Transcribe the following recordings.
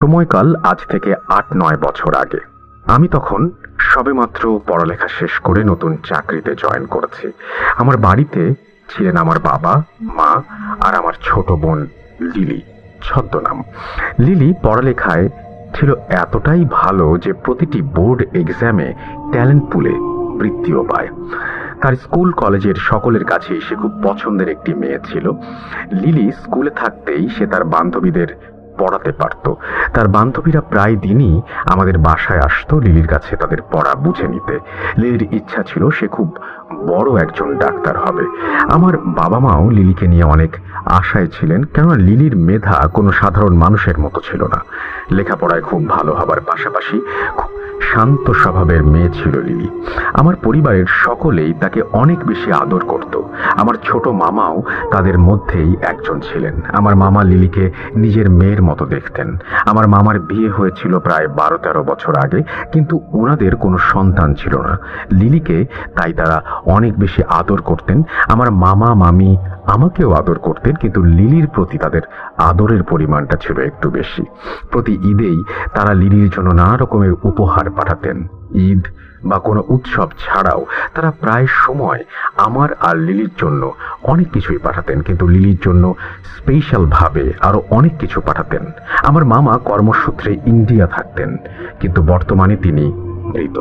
সময়কাল আজ থেকে ৮-৯ বছর আগে। আমি তখন সবেমাত্র পড়ালেখা শেষ করে নতুন চাকরিতে জয়েন করেছি। আমার বাড়িতে ছিলেন আমার বাবা, মা আর আমার ছোট বোন লিলি, ছদ্মনাম। লিলি পড়ালেখায় ছিল এতটাই ভালো যে প্রতিটি বোর্ড এক্সামে ট্যালেন্ট পুলে বৃত্তিও পায়। তার স্কুল কলেজের সকলের কাছেই সে খুব পছন্দের একটি মেয়ে ছিল। লিলি স্কুলে থাকতেই সে তার বান্ধবীদের পড়াতে পারত। তার বান্ধবীরা প্রায় দিনই আমাদের বাসায় আসতো লিলির কাছে তাদের পড়া বুঝে নিতে। লিলির ইচ্ছা ছিল সে খুব বড় একজন ডাক্তার হবে। আমার বাবা মাও লিলিকে নিয়ে অনেক আশায় ছিলেন, কেননা লিলির মেধা কোনো সাধারণ মানুষের মতো ছিল না। লেখাপড়ায় খুব ভালো হবার পাশাপাশি খুব শান্ত স্বভাবের মেয়ে ছিল লিলি। আমার পরিবারের সকলেই তাকে অনেক বেশি আদর করত। আমার ছোট মামাও তাদের মধ্যেই একজন ছিলেন। আমার মামা লিলিকে নিজের মেয়ের মতো দেখতেন। আমার মামার বিয়ে হয়েছিল প্রায় 12-13 বছর আগে, কিন্তু ওনাদের কোনো সন্তান ছিল না। লিলিকে তাই তারা অনেক বেশি আদর করতেন। আমার মামা মামি আমাকেও আদর করতেন, কিন্তু লিলির প্রতি তাদের আদরের পরিমাণটা ছিল একটু বেশি। প্রতি ঈদেই তারা লিলির জন্য নানা রকমের উপহার পাঠাতেন। ঈদ বা কোনো উৎসব ছাড়াও তারা প্রায় সময় আমার আর লিলির জন্য অনেক কিছুই পাঠাতেন, কিন্তু লিলির জন্য স্পেশালভাবে আরো অনেক কিছু পাঠাতেন। আমার মামা কর্মসূত্রে ইন্ডিয়া থাকতেন, কিন্তু বর্তমানে তিনি মৃত।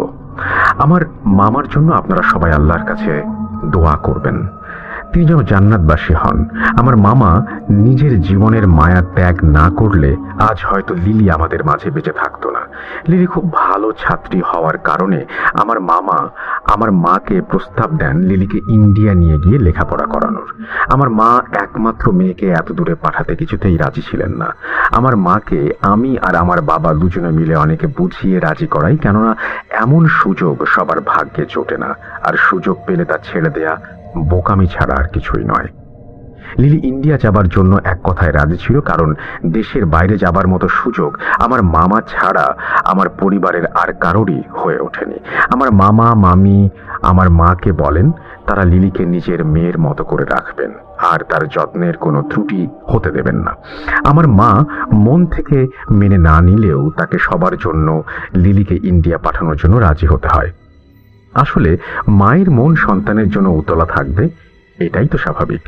আমার মামার জন্য আপনারা সবাই আল্লাহর কাছে দোয়া করবেন, তিনি যেন জান্নাতবাসী হন। আমার মামা নিজের জীবনের মায়া ত্যাগ না করলে আজ হয়তো লিলি আমাদের মাঝে বেঁচে থাকতো না। লিলি খুব ভালো ছাত্রী হওয়ার কারণে আমার মামা আমার মাকে প্রস্তাব দেন লিলিকে ইন্ডিয়া নিয়ে গিয়ে লেখাপড়া করানোর। আমার মা একমাত্র মেয়েকে এত দূরে পাঠাতে কিছুতেই রাজি ছিলেন না। আমার মাকে আমি আর আমার বাবা দুজনে মিলে অনেকে বুঝিয়ে রাজি করাই, কেননা এমন সুযোগ সবার ভাগ্যে জোটে না, আর সুযোগ পেলে তা ছেড়ে দেয়া বোকামি ছাড়া আর কিছুই নয়। লিলি ইন্ডিয়া যাবার জন্য এক কথায় রাজি ছিল, কারণ দেশের বাইরে যাবার মতো সুযোগ আমার মামা ছাড়া আমার পরিবারের আর কারোরই হয়ে ওঠেনি। আমার মামা মামি আমার মাকে বলেন তারা লিলিকে নিজের মেয়ের মতো করে রাখবেন আর তার যত্নের কোনো ত্রুটি হতে দেবেন না। আমার মা মন থেকে মেনে না নিলেও তাকে সবার জন্য লিলিকে ইন্ডিয়া পাঠানোর জন্য রাজি হতে হয়। আসলে মায়ের মন সন্তানের জন্য উতলা থাকবে, এটাই তো স্বাভাবিক।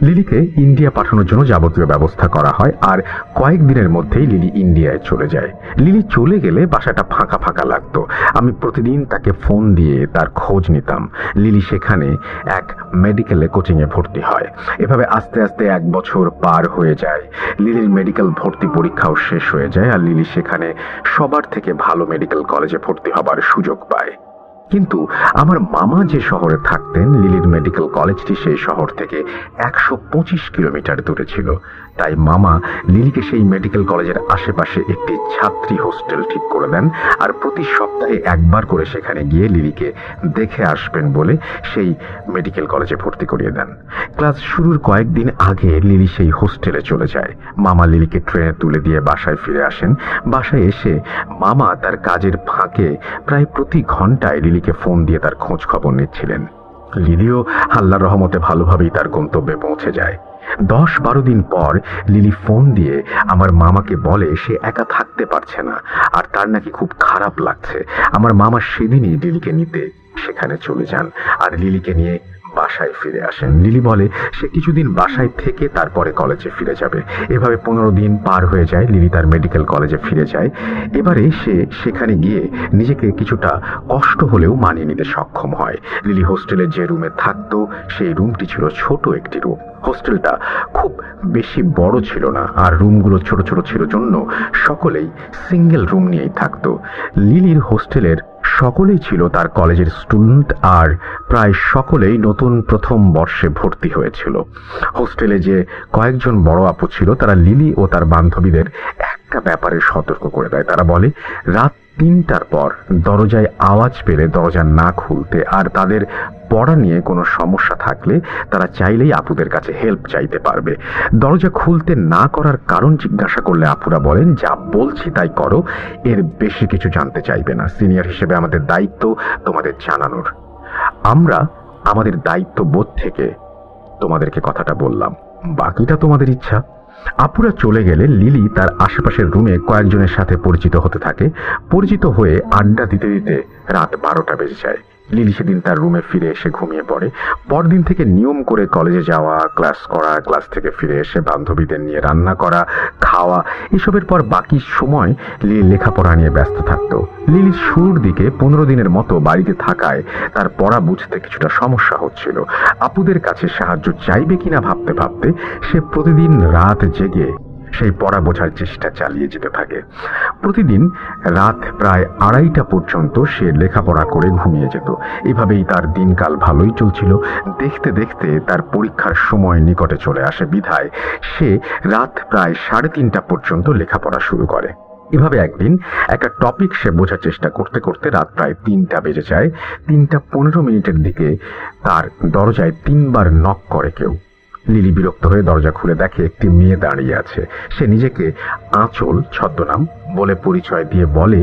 লিলিকে ইন্ডিয়া পাঠানোর জন্য যাবতীয় ব্যবস্থা করা হয়, আর কয়েকদিনের মধ্যেই লিলি ইন্ডিয়ায় চলে যায়। লিলি চলে গেলে বাসাটা ফাঁকা ফাঁকা লাগতো। আমি প্রতিদিন তাকে ফোন দিয়ে তার খোঁজ নিতাম। লিলি সেখানে এক মেডিকেলে কোচিংয়ে ভর্তি হয়। এভাবে আস্তে আস্তে 1 বছর পার হয়ে যায়। লিলির মেডিকেল ভর্তি পরীক্ষাও শেষ হয়ে যায়, আর লিলি সেখানে সবার থেকে ভালো মেডিকেল কলেজে ভর্তি হবার সুযোগ পায়। কিন্তু আমার মামা যে শহরে থাকতেন, লিলির মেডিকেল কলেজটি সেই শহর থেকে 125 কিলোমিটার দূরে ছিল। তাই মামা লিলিকে সেই মেডিকেল কলেজের আশেপাশে একটি ছাত্রী হোস্টেল ঠিক করে দেন, আর প্রতি সপ্তাহে একবার করে সেখানে গিয়ে লিলিকে দেখে আসবেন বলে সেই মেডিকেল কলেজে ভর্তি করিয়ে দেন। ক্লাস শুরুর কয়েকদিন আগে লিলি সেই হোস্টেলে চলে যায়। মামা লিলিকে ট্রেনে তুলে দিয়ে বাসায় ফিরে আসেন। বাসায় এসে মামা তার কাজের ফাঁকে প্রায় প্রতি ঘন্টায় লিলিকে ফোন দিয়ে তার খোঁজ খবর নিচ্ছিলেন। লিলিও আল্লাহর রহমতে ভালোভাবেই তার গন্তব্যে পৌঁছে যায়। 10-12 দিন পর লিলি ফোন দিয়ে আমার মামাকে বলে সে একা থাকতে পারছে না, আর তার নাকি খুব খারাপ লাগছে। আমার মামা সেদিনই লিলিকে নিতে সেখানে চলে যান আর লিলিকে নিয়ে বাসায় ফিরে আসেন। লিলি বলে সে কিছুদিন বাসায় থেকে তারপরে কলেজে ফিরে যাবে। এভাবে 15 দিন পার হয়ে যায়। লিলি তার মেডিকেল কলেজে ফিরে যায়। এবারে সে সেখানে গিয়ে নিজেকে কিছুটা কষ্ট হলেও মানিয়ে নিতে সক্ষম হয়। লিলি হোস্টেলে যে রুমে থাকতো সেই রুমটি ছিল ছোট একটি রুম। হোস্টেলটা খুব বেশি বড় ছিল না, আর রুমগুলো ছোট ছোট ছিল জন্য সকলেই সিঙ্গেল রুম নিয়েই থাকতো। লিলির হোস্টেলের সকলেই ছিল তার কলেজের স্টুডেন্ট, আর প্রায় সকলেই নতুন প্রথম বর্ষে ভর্তি হয়েছিল। হোস্টেলে যে কয়েকজন বড় আপু ছিল তারা লিলি ও তার বান্ধবীদের একটা ব্যাপারে সতর্ক করে দেয়। তারা বলে রাত 3টার পর দরজায় আওয়াজ পেলে দরজা না খুলতে, আর তাদের পড়া নিয়ে কোনো সমস্যা থাকলে তারা চাইলেই আপুদের কাছে হেল্প চাইতে পারবে। দরজা খুলতে না করার কারণ জিজ্ঞাসা করলে আপুরা বলেন যা বলছি তাই করো, এর বেশি কিছু জানতে চাইবে না। সিনিয়র হিসেবে আমাদের দায়িত্ব তোমাদের জানানোর। আমরা আমাদের দায়িত্ববোধ থেকে তোমাদেরকে কথাটা বললাম, বাকিটা তোমাদের ইচ্ছা। আপুরা চলে গেলে লিলি তার আশেপাশের রুমে কয়েকজনের সাথে পরিচিত হতে থাকে। পরিচিত হয়ে আড্ডা দিতে দিতে রাত 12টা বেজে যায়। লিলি সেদিন তার রুমে ফিরে এসে ঘুমিয়ে পড়ে। পরদিন থেকে নিয়ম করে কলেজে যাওয়া, ক্লাস করা, ক্লাস থেকে ফিরে এসে বান্ধবীদের নিয়ে রান্না করা, খাওয়া, এসবের পর বাকি সময় লিলি লেখাপড়া নিয়ে ব্যস্ত থাকতো। লিলির শুরুর দিকে 15 দিনের মতো বাড়িতে থাকায় তার পড়া বুঝতে কিছুটা সমস্যা হচ্ছিল। আপুদের কাছে সাহায্য চাইবে কিনা ভাবতে ভাবতে সে প্রতিদিন রাত জেগে সেই পড়া বোঝার চেষ্টা চালিয়ে যেতে থাকে। প্রতিদিন রাত প্রায় 2:30টা পর্যন্ত সে লেখাপড়া করে ঘুমিয়ে যেত। এভাবেই তার দিনকাল ভালোই চলছিল। দেখতে দেখতে তার পরীক্ষার সময় নিকটে চলে আসে বিধায় সে রাত প্রায় 3:30টা পর্যন্ত লেখাপড়া শুরু করে। এভাবে একদিন একটা টপিক সে বোঝার চেষ্টা করতে করতে রাত প্রায় 3টা বেজে যায়। 3:15 দিকে তার দরজায় 3বার নক করে কেউ। লিলি বিরক্ত হয়ে দরজা খুলে দেখে একটি মেয়ে দাঁড়িয়ে আছে। সে নিজেকে আঁচল ছদ্মনাম বলে পরিচয় দিয়ে বলে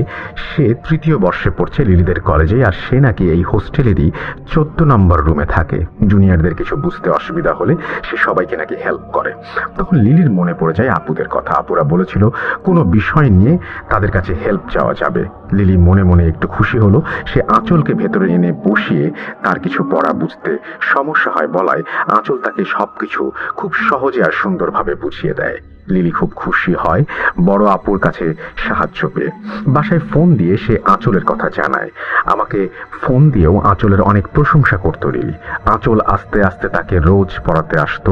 সে 3য় বর্ষে পড়ছে লিলিদের কলেজে, আর সে নাকি এই হোস্টেলেরই 14 নম্বর রুমে থাকে। জুনিয়রদের কিছু বুঝতে অসুবিধা হলে সে সবাইকে নাকি হেল্প করে। তখন লিলির মনে পড়ে যায় আপুদের কথা। আপুরা বলেছিল কোনো বিষয় নিয়ে তাদের কাছে হেল্প চাওয়া যাবে। লিলি মনে মনে একটু খুশি হলো। সে আঁচলকে ভেতরে এনে বসিয়ে তার কিছু পড়া বুঝতে সমস্যা হয় বলায় আঁচল তাকে সবকিছু খুব সহজে আর সুন্দরভাবে বুঝিয়ে দেয়। লিলি খুব খুশি হয় বড় আপুর কাছে সাহায্য পেয়ে। বাসায় ফোন দিয়ে সে আঁচলের কথা জানায়। আমাকে ফোন দিয়েও আঁচলের অনেক প্রশংসা করত লিলি। আঁচল আস্তে আস্তে তাকে রোজ পড়াতে আসতো।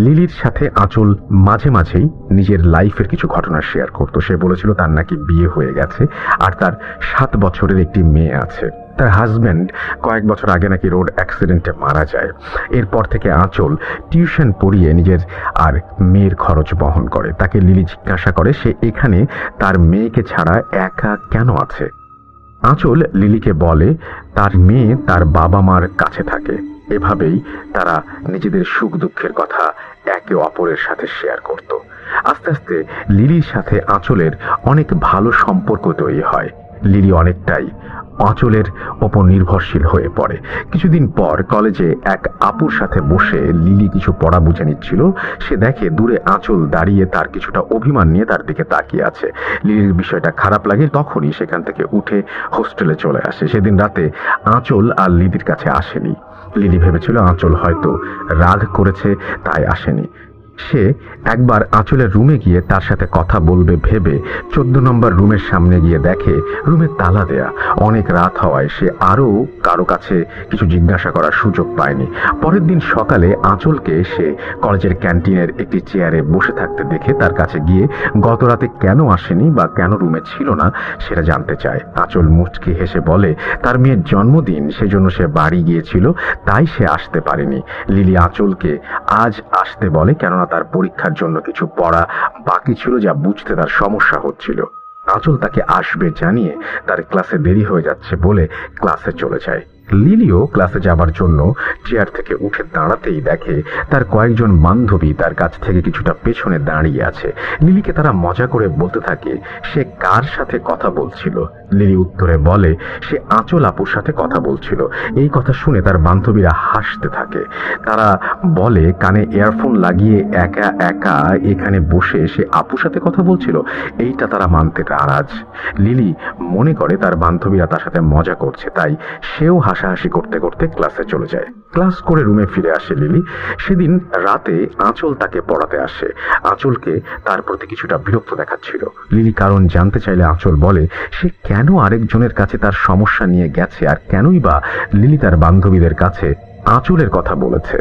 লিলির সাথে আঁচল মাঝে মাঝেই নিজের লাইফের কিছু ঘটনা শেয়ার করতো। সে বলেছিল তার নাকি বিয়ে হয়ে গেছে আর তার 7 বছরের একটি মেয়ে আছে। তার হাজব্যান্ড কয়েক বছর আগে নাকি রোড অ্যাক্সিডেন্টে মারা যায়। এরপর থেকে আঁচল টিউশন পড়িয়ে নিজের আর মেয়ের খরচ বহন করে। তাকে লিলি জিজ্ঞাসা করে সে এখানে তার মেয়েকে ছাড়া একা কেন আছে। আঁচল লিলিকে বলে তার মেয়ে তার বাবা মার কাছে থাকে। এভাবেই তারা নিজেদের সুখ দুঃখের কথা একে অপরের সাথে শেয়ার করত। আস্তে আস্তে লিলির সাথে আঁচলের অনেক ভালো সম্পর্ক তৈরি হয়। লিলি অনেকটাই আঁচলের ওপর নির্ভরশীল হয়ে পড়ে। কিছুদিন পর কলেজে এক আপুর সাথে বসে লিলি কিছু পড়া বুঝে নিচ্ছিল। সে দেখে দূরে আঁচল দাঁড়িয়ে তার কিছুটা অভিমান নিয়ে তার দিকে তাকিয়ে আছে। লিলির বিষয়টা খারাপ লাগে। তখনই সেখান থেকে উঠে হোস্টেলে চলে আসে। সেদিন রাতে আঁচল আর লিলির কাছে আসেনি। লিলি ভেবেছিল আঁচল হয়তো রাগ করেছে তাই আসেনি। সে একবার আঁচলের রুমে গিয়ে তার সাথে কথা বলবে ভেবে 14 নম্বর রুমের সামনে গিয়ে দেখে রুমে তালা দেয়া। অনেক রাত হওয়ায় সে আরও কারো কাছে কিছু জিজ্ঞাসা করার সুযোগ পায়নি। পরের দিন সকালে আঁচলকে সে কলেজের ক্যান্টিনের একটি চেয়ারে বসে থাকতে দেখে তার কাছে গিয়ে গত রাতে কেন আসেনি বা কেন রুমে ছিল না সেটা জানতে চায়। আঁচল মুচকি হেসে বলে তার মেয়ের জন্মদিন, সেজন্য সে বাড়ি গিয়েছিল, তাই সে আসতে পারেনি। লিলি আঁচলকে আজ আসতে বলে কেননা তার পরীক্ষার জন্য কিছু পড়া বাকি ছিল যা বুঝতে তার সমস্যা হচ্ছিল। আঁচল তাকে আসবে জানিয়ে তার ক্লাসে দেরি হয়ে যাচ্ছে বলে ক্লাসে চলে যায়। লিলিও ক্লাসে যাবার জন্য চেয়ার থেকে উঠে দাঁড়াতেই দেখে তার কয়েকজন বান্ধবী তার কাছ থেকে কিছুটা পেছনে দাঁড়িয়ে আছে। লিলিকে তারা মজা করে বলতে থাকে সে কার সাথে কথা বলছিল। লিলি উত্তরে বলে সে আঁচল আপুর সাথে কথা বলছিল। এই কথা শুনে তার বান্ধবীরা হাসতে থাকে। তারা বলে কানে ইয়ারফোন লাগিয়ে একা একা এখানে বসে সে আপুর সাথে কথা বলছিল। এইটা তারা মানতে নারাজ। লিলি মনে করে তার বান্ধবীরা তার সাথে মজা করছে, তাই সেও হাসাহাসি করতে করতে ক্লাসে চলে যায়। ক্লাস করে রুমে ফিরে আসে লিলি। সেদিন রাতে আঁচল তাকে পড়াতে আসে। আঁচলকে তার প্রতি কিছুটা বিরক্ত দেখাচ্ছিল। লিলি কারণ জানতে চাইলে আঁচল বলে সে কেন আরেকজনের কাছে তার সমস্যা নিয়ে গেছে আর কেনই বা লিলি তার বান্ধবীদের কাছে আঁচলের কথা বলেছে।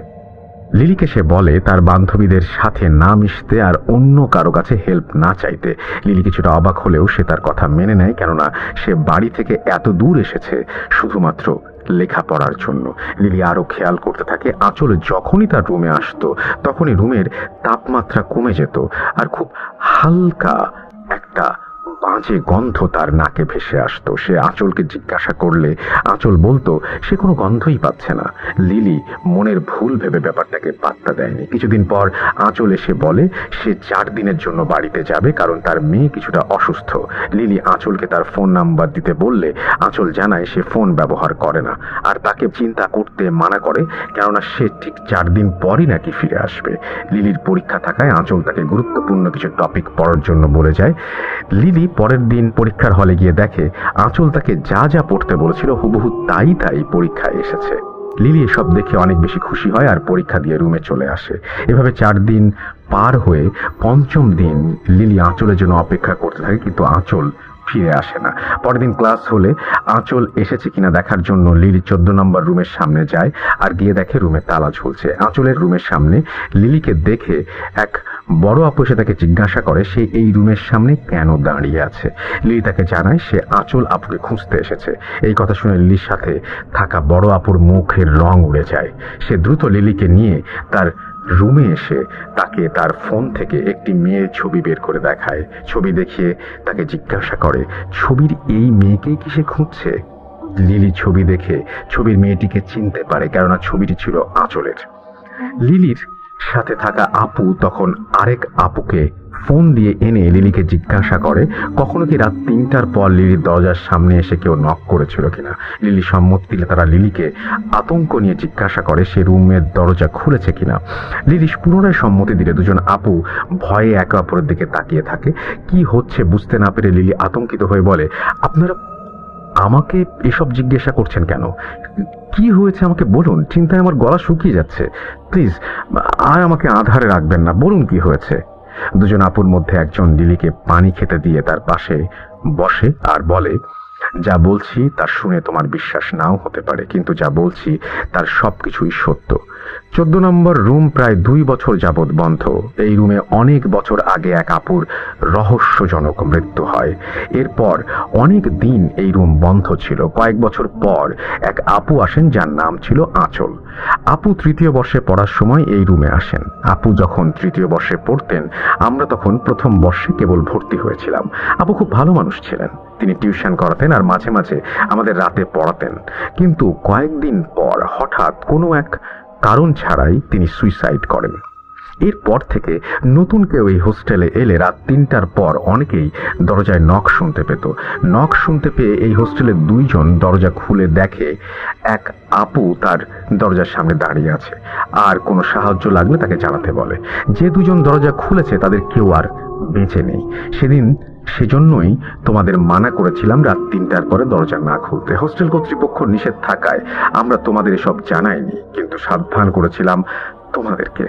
লিলিকে সে বলে তার বান্ধবীদের সাথে না মিশতে আর অন্য কারো কাছে হেল্প না চাইতে। লিলি কিছুটা অবাক হলেও সে তার কথা মেনে নেয়, কেননা সে বাড়ি থেকে এত দূর এসেছে শুধুমাত্র লেখাপড়ার জন্য। লিলি আরো খেয়াল করতে থাকে আঁচল যখনই তার রুমে আসতো তখনই রুমের তাপমাত্রা কমে যেত আর খুব হালকা একটা বাজে গন্ধ তার নাকে ভেসে আসতো। সে আঁচলকে জিজ্ঞাসা করলে আঁচল বলতো সে কোনো গন্ধই পাচ্ছে না। লিলি মনের ভুল ভেবে ব্যাপারটাকে পাত্তা দেয়নি। কিছুদিন পর আঁচল এসে বলে সে 4 দিনের জন্য বাড়িতে যাবে, কারণ তার মেয়ে কিছুটা অসুস্থ। লিলি আঁচলকে তার ফোন নাম্বার দিতে বললে আঁচল জানায় সে ফোন ব্যবহার করে না, আর তাকে চিন্তা করতে মানা করে, কেননা সে ঠিক 4 দিন পরই নাকি ফিরে আসবে। লিলির পরীক্ষা থাকায় আঁচল তাকে গুরুত্বপূর্ণ কিছু টপিক পড়ার জন্য বলে যায়। লিলি পরের দিন পরীক্ষার হলে গিয়ে দেখে আঁচল তাকে যা যা পড়তে বলেছিল হুবহু তাই তাই পরীক্ষায় এসেছে। লিলি এসব দেখে অনেক বেশি খুশি হয় আর পরীক্ষা দিয়ে রুমে চলে আসে। এভাবে 4 দিন পার হয়ে 5ম দিন লিলি আঁচলের জন্য অপেক্ষা করতে থাকে, কিন্তু আঁচল ফিরে আসে না। পরের দিন ক্লাস হলে আঁচল এসেছে কিনা দেখার জন্য লিলি 14 নম্বর রুমের সামনে যায় আর গিয়ে দেখে রুমে তালা ঝুলছে। আঁচলের রুমের সামনে লিলিকে দেখে এক বড় আপু এসে তাকে জিজ্ঞাসা করে সে এই রুমের সামনে কেন দাঁড়িয়ে আছে। লিলি তাকে জানায় সে আঁচল আপুকে খুঁজতে এসেছে। এই কথা শুনে লিলির সাথে থাকা বড় আপুর মুখের রং উড়ে যায়। সে দ্রুত লিলিকে নিয়ে তার রুমে এসে তাকে তার ফোন থেকে একটি মেয়ের ছবি বের করে দেখায়। ছবি দেখিয়ে তাকে জিজ্ঞাসা করে ছবির এই মেয়েকেই কি সে খুঁজছে। লিলি ছবি দেখে ছবির মেয়েটিকে চিনতে পারে, কেননা ছবিটি ছিল আঁচলের। লিলির সাথে থাকা আপু তখন আরেক আপুকে ফোন দিয়ে এনে লিলিকে জিজ্ঞাসা করে কখনো কি রাত 3টার পর লিলির দরজার সামনে এসে কেউ নক করেছিল কিনা। লিলি সম্মতি দিলে তারা লিলিকে আতঙ্ক নিয়ে জিজ্ঞাসা করে সে রুমের দরজা খুলেছে কিনা। লিলি পুনরায় সম্মতি দিলে দুজন আপু ভয়ে একে অপরের দিকে তাকিয়ে থাকে। কি হচ্ছে বুঝতে না পেরে লিলি আতঙ্কিত হয়ে বলে আপনারা আমাকে এসব জিজ্ঞাসা করছেন কেন? কি হয়েছে আমাকে বলুন, চিন্তায় আমার গলা শুকিয়ে যাচ্ছে। প্লিজ আর আমাকে আধারে রাখবেন না, বলুন কি হয়েছে। দুজন আপুর মধ্যে একজন লিলিকে পানি খেতে দিয়ে তার পাশে বসে আর বলে যা বলছি তা শুনে তোমার বিশ্বাস নাও হতে পারে, কিন্তু যা বলছি তার সবকিছুই সত্য। 14 নম্বর রুম প্রায় 2 বছর যাবৎ বন্ধ। এই রুমে অনেক বছর আগে এক আপুর রহস্যজনক মৃত্যু হয়। এরপর অনেক দিন এই রুম বন্ধ ছিল। কয়েক বছর পর এক আপু আসেন যার নাম ছিল আঁচল। আপু 3য় বর্ষে পড়ার সময় এই রুমে আসেন। আপু যখন 3য় বর্ষে পড়তেন আমরা তখন 1ম বর্ষে কেবল ভর্তি হয়েছিলাম। আপু খুব ভালো মানুষ ছিলেন। তিনি টিউশন করাতেন আর মাঝে মাঝে আমাদের রাতে পড়াতেন, কিন্তু কয়েকদিন পর হঠাৎ কোনো এক কারণ ছাড়াই তিনি সুইসাইড করেন। এরপর থেকে নতুন কেউ এই হোস্টেলে এলে রাত 3টার পর অনেকেই দরজায় নক শুনতে পেত। নক শুনতে পেয়ে এই হোস্টেলের 2 জন দরজা খুলে দেখে এক আপু তার দরজার সামনে দাঁড়িয়ে আছে আর কোনো সাহায্য লাগলে তাকে জানাতে বলে। যে 2 জন দরজা খুলেছে তাদের কেউ আর বেঁচে নেই। সেজন্যই তোমাদের মানা করেছিলাম রাত 3টার পরে দরজা না খুলতে। হোস্টেল কর্তৃপক্ষ নিষেধ থাকায় আমরা তোমাদের এসব জানাইনি, কিন্তু সাবধান করেছিলাম তোমাদেরকে।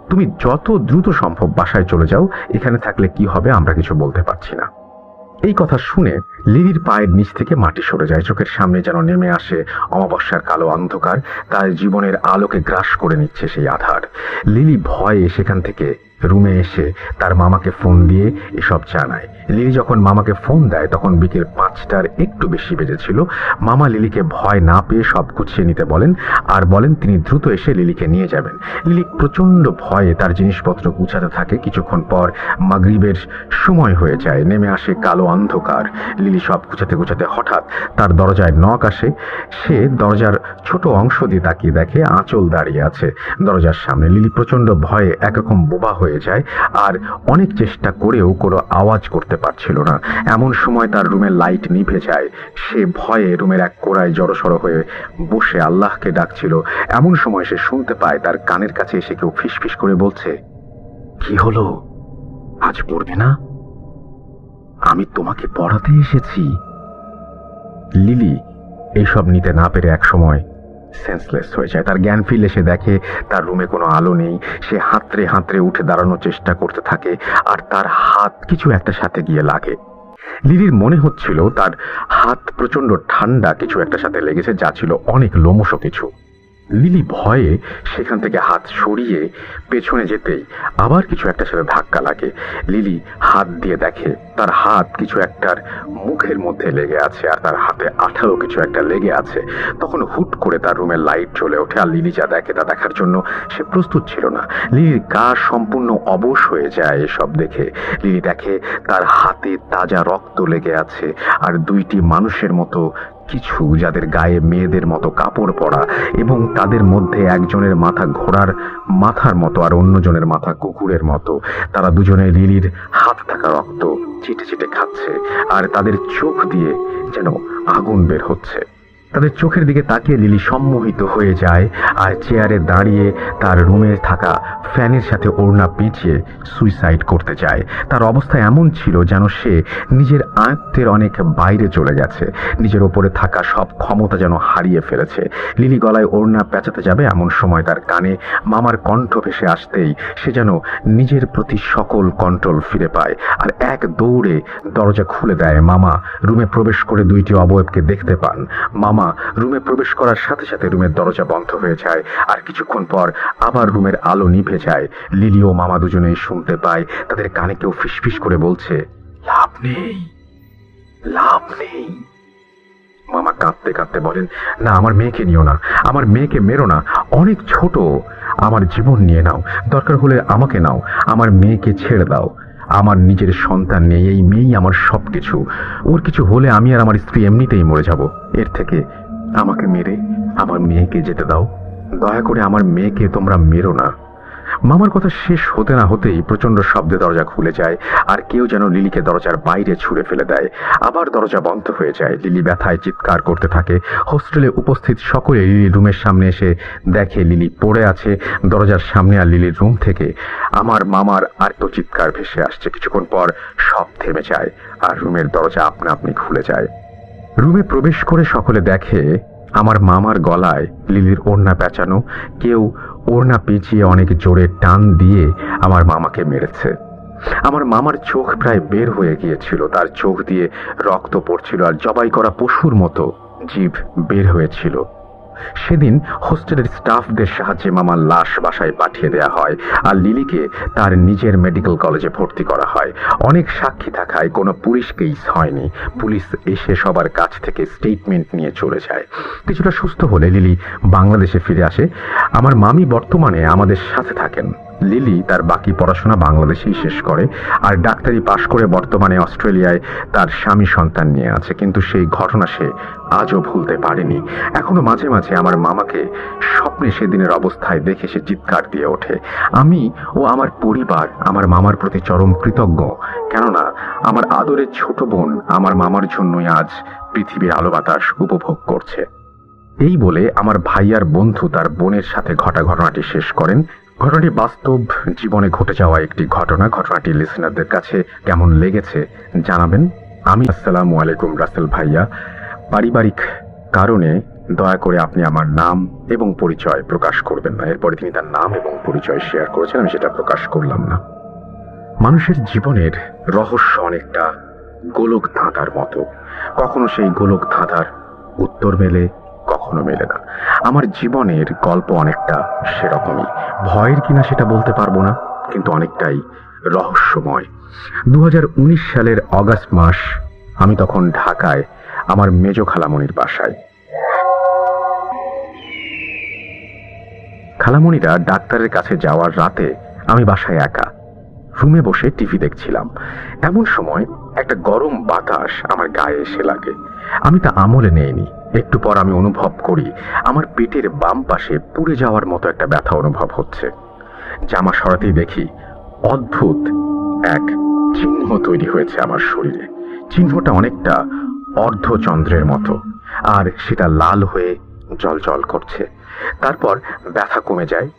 তুমি যত দ্রুত সম্ভব বাসায় চলে যাও, এখানে থাকলে কি হবে আমরা কিছু বলতে পারছি না। এই কথা শুনে লিলির পায়ের নিচ থেকে মাটি সরে যায়। চোখের সামনে যেন নেমে আসে অমাবস্যার কালো অন্ধকার। তার জীবনের আলোকে গ্রাস করে নিচ্ছে সেই আধার। লিলি ভয়ে সেখান থেকে রুমে এসে তার মামাকে ফোন দিয়ে এসব জানায়। লিলি যখন মামাকে ফোন দেয় তখন বিকেল 5টার একটু বেশি বেজেছিল। মামা লিলিকে ভয় না পেয়ে সব গুছিয়ে নিতে বলেন আর বলেন তিনি দ্রুত এসে লিলিকে নিয়ে যাবেন। লিলি প্রচন্ড ভয়ে তার জিনিসপত্র গুছাতে থাকে। কিছুক্ষণ পর মাগরিবের সময় হয়ে যায়, নেমে আসে কালো অন্ধকার। লিলি সব গুছাতে গুছাতে হঠাৎ তার দরজায় নক আসে। সে দরজার ছোট অংশ দিয়ে তাকিয়ে দেখে আঁচল দাঁড়িয়ে আছে দরজার সামনে। লিলি প্রচন্ড ভয়ে একরকম বোবা হয়ে যায় আর অনেক চেষ্টা করেও কোনো আওয়াজ করতে পারছিল না। এমন সময় তার রুমের লাইট নিভে যায়। সে ভয়ে রুমের এক কোণায় জড়সড় হয়ে বসে আল্লাহকে ডাকছিল। এমন সময় সে শুনতে পায় তার কানের কাছে এসে কেউ ফিসফিস করে বলছে, কি হলো, আজ পড়বে না? আমি তোমাকে পড়াতে এসেছি। লিলি এইসব নিতে না পেরে এক সময় সেন্সলেস হয়ে যায়। তার জ্ঞান ফিরলে সে দেখে তার রুমে কোনো আলো নেই। সে হাতড়ে হাতড়ে উঠে দাঁড়ানোর চেষ্টা করতে থাকে আর তার হাত কিছু একটা সাথে গিয়ে লাগে। লিলির মনে হচ্ছিল তার হাত প্রচন্ড ঠান্ডা কিছু একটা সাথে লেগেছে, যা ছিল অনেক লোমশ কিছু। লিলি ভয়ে সেখান থেকে হাত সরিয়ে পেছনে যেতেই আবার কিছু একটা সাথে ধাক্কা লাগে। লিলি হাত দিয়ে দেখে তার হাত কিছু একটার মুখের মধ্যে লেগে আছে আর তার হাতে আঠালো কিছু একটা লেগে আছে। তখন হুট করে তার রুমের লাইট জ্বলে ওঠে আর লিলি যা দেখে তা দেখার জন্য সে প্রস্তুত ছিল না। লিলির গা সম্পূর্ণ অবশ হয়ে যায় এসব দেখে। লিলি দেখে তার হাতে তাজা রক্ত লেগে আছে আর দুইটি মানুষের মতো কিছু, যাদের গায়ে মেয়েদের মতো কাপড় পরা এবং তাদের মধ্যে একজনের মাথা ঘোড়ার মাথার মতো আর অন্যজনের মাথা কুকুরের মতো। তারা দুজনে লিলির হাত থাকা রক্ত চিটে চিটে খাচ্ছে আর তাদের চোখ দিয়ে যেন আগুন বের হচ্ছে। তাদের চোখের দিকে তাকিয়ে লিলি সম্মোহিত হয়ে যায় আর চেয়ারে দাঁড়িয়ে তার রুমে থাকা ফ্যানের সাথে ওড়না পেঁচিয়ে সুইসাইড করতে যায়। তার অবস্থা এমন ছিল যেন সে নিজের আয়ত্তের অনেক বাইরে চলে গেছে, নিজের ওপরে থাকা সব ক্ষমতা যেন হারিয়ে ফেলেছে। লিলি গলায় ওড়না পেঁচাতে যাবে এমন সময় তার কানে মামার কণ্ঠ ভেসে আসতেই সে যেন নিজের প্রতি সকল কন্ট্রোল ফিরে পায় আর এক দৌড়ে দরজা খুলে দেয়। মামা রুমে প্রবেশ করে দুইটি অবয়বকে দেখতে পান। মামা রুমে প্রবেশ করার সাথে সাথে রুমের দরজা বন্ধ হয়ে যায় আর কিছুক্ষণ পর আবার রুমের আলো নিভে যায়। লিলি ও মামা দুজনেই শুনতে পায় তাদের কানে কেউ ফিসফিস করে বলছে, লাভ নেই, লাভ নেই। মামা কাঁদতে কাঁদতে বলেন, না, আমার মেয়েকে নিও না, আমার মেয়েকে মেরো না, অনেক ছোট, আমার জীবন নিয়ে নাও, দরকার হলে আমাকে নাও, আমার মেয়েকে ছেড়ে দাও, আমার নিজের সন্তান নেই, এই মেয়েই আমার সবকিছু, ওর কিছু হলে আমি আর আমার স্ত্রী এমনিতেই মরে যাব, এর থেকে আমাকে মেরে আমার মেয়েকে যেতে দাও, দয়া করে আমার মেয়েকে তোমরা মেরো না। মামার কথা শেষ হতে না হতেই প্রচন্ড শব্দে দরজা খুলে যায় আর কেউ যেন লিলিকে দরজার বাইরে ছুঁড়ে ফেলে দেয়। আবার দরজা বন্ধ হয়ে যায়। লিলি ব্যথায় চিৎকার করতে থাকে। হোস্টেলে উপস্থিত সকলে লিলির রুমের সামনে এসে দেখে লিলি পড়ে আছে দরজার সামনে আর লিলির রুম থেকে আমার মামার আর তো চিৎকার ভেসে আসছে। কিছুক্ষণ পর সব থেমে যায় আর রুমের দরজা আপনা আপনি খুলে যায়। রুমে প্রবেশ করে সকলে দেখে আমার মামার গলায় লিলির ওড়না পেঁচানো, কেউ ওড়না পেঁচিয়ে অনেক জোরে টান দিয়ে আমার মামাকে মেরেছে। আমার মামার চোখ প্রায় বের হয়ে গিয়েছিল, তার চোখ দিয়ে রক্ত পড়ছিল আর জবাই করা পশুর মতো জিভ বের হয়েছিল। সেদিন হোস্টেলের স্টাফদের সাহায্যে মামার লাশ বাসায় পাঠিয়ে দেওয়া হয় আর লিলিকে তার নিজের মেডিকেল কলেজে ভর্তি করা হয়। অনেক সাক্ষী থাকায় কোনো পুলিশ কেস হয়নি। পুলিশ এসে সবার কাছ থেকে স্টেটমেন্ট নিয়ে চলে যায়। কিছুটা সুস্থ হলে লিলি বাংলাদেশে ফিরে আসে। আমার মামি বর্তমানে আমাদের সাথে থাকেন। লিলি তার বাকি পড়াশোনা বাংলাদেশেই শেষ করে আর ডাক্তারি পাশ করে বর্তমানে অস্ট্রেলিয়ায় তার স্বামী সন্তান নিয়ে আছে। কিন্তু সেই ঘটনা সে আজও ভুলতে পারেনি। এখনো মাঝে মাঝে আমার মামাকে স্বপ্নে সেদিনের অবস্থায় দেখে সে চিৎকার দিয়ে ওঠে। আমি ও আমার পরিবার আমার মামার প্রতি চরম কৃতজ্ঞ, কেননা আমার আদরের ছোট বোন আমার মামার জন্যই আজ পৃথিবীর আলো বাতাস উপভোগ করছে। এই বলে আমার ভাইয়ার বন্ধু তার বোনের সাথে ঘটা ঘটনাটি শেষ করেন। ঘটনাটি বাস্তব জীবনে ঘটে যাওয়া একটি ঘটনা। ঘটনাটি লিসেনারদের কাছে কেমন লেগেছে জানাবেন। আসসালামু আলাইকুম রাসেল ভাইয়া। পারিবারিক কারণে দয়া করে আপনি আমার নাম এবং পরিচয় প্রকাশ করবেন না। এরপরে তিনি তার নাম এবং পরিচয় শেয়ার করেছেন, আমি সেটা প্রকাশ করলাম না। মানুষের জীবনের রহস্য অনেকটা গোলক ধাঁধার মতো, কখনো সেই গোলক ধাঁধার উত্তর মেলে, কখনো মেলে না। আমার জীবনের গল্প অনেকটা সেরকমই। ভয়ের কিনা সেটা বলতে পারবো না, কিন্তু অনেকটাই রহস্যময়। 2019 সালের অগাস্ট মাস। আমি তখন ঢাকায় আমার মেজ খালামণির বাসায়। খালামণিরা ডাক্তারের কাছে যাওয়ার রাতে আমি বাসায় একা রুমে বসে টিভি দেখছিলাম। এমন সময় একটা গরম বাতাস আমার গায়ে এসে লাগে। আমি তা আমলে নেইনি। একটু পর আমি অনুভব করি আমার পেটের বাম পাশে পুড়ে যাওয়ার মতো একটা ব্যথা অনুভব হচ্ছে। জামা সরাতেই দেখি অদ্ভুত এক চিহ্ন তৈরি হয়েছে আমার শরীরে। চিহ্নটা অনেকটা অর্ধচন্দ্রের মতো আর সেটা লাল হয়ে জ্বলজ্বল করছে। তারপর ব্যথা কমে যায়,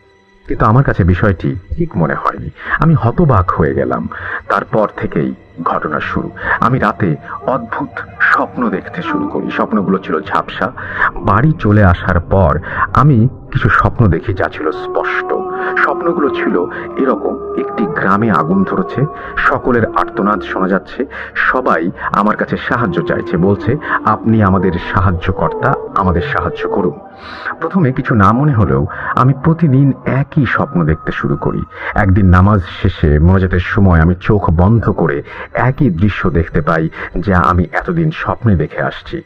কিন্তু আমার কাছে বিষয়টি ঠিক মনে হয়নি। আমি হতবাক হয়ে গেলাম। তারপর থেকেই ঘটনা শুরু। আমি রাতে অদ্ভুত স্বপ্ন দেখতে শুরু করি। স্বপ্নগুলো ছিল ঝাপসা। বাড়ি চলে আসার পর আমি কিছু স্বপ্ন দেখি যা ছিল স্পষ্ট। স্বপ্ন স্বপ্নগুলো ছিল এরকম: একটি গ্রামে আগুন ধরেছে, সকলের আর্তনাদ শোনা যাচ্ছে, সবাই আমার কাছে সাহায্য চাইছে, বলছে আপনি আমাদের সাহায্যকর্তা, আমাদের সাহায্য করুন। প্রথমে কিছু না মনে হলেও আমি প্রতিদিন একই স্বপ্ন দেখতে শুরু করি। একদিন নামাজ শেষে মোনাজাতের সময় আমি চোখ বন্ধ করে একই দৃশ্য দেখতে পাই যা আমি এতদিন স্বপ্নে দেখে আসছি।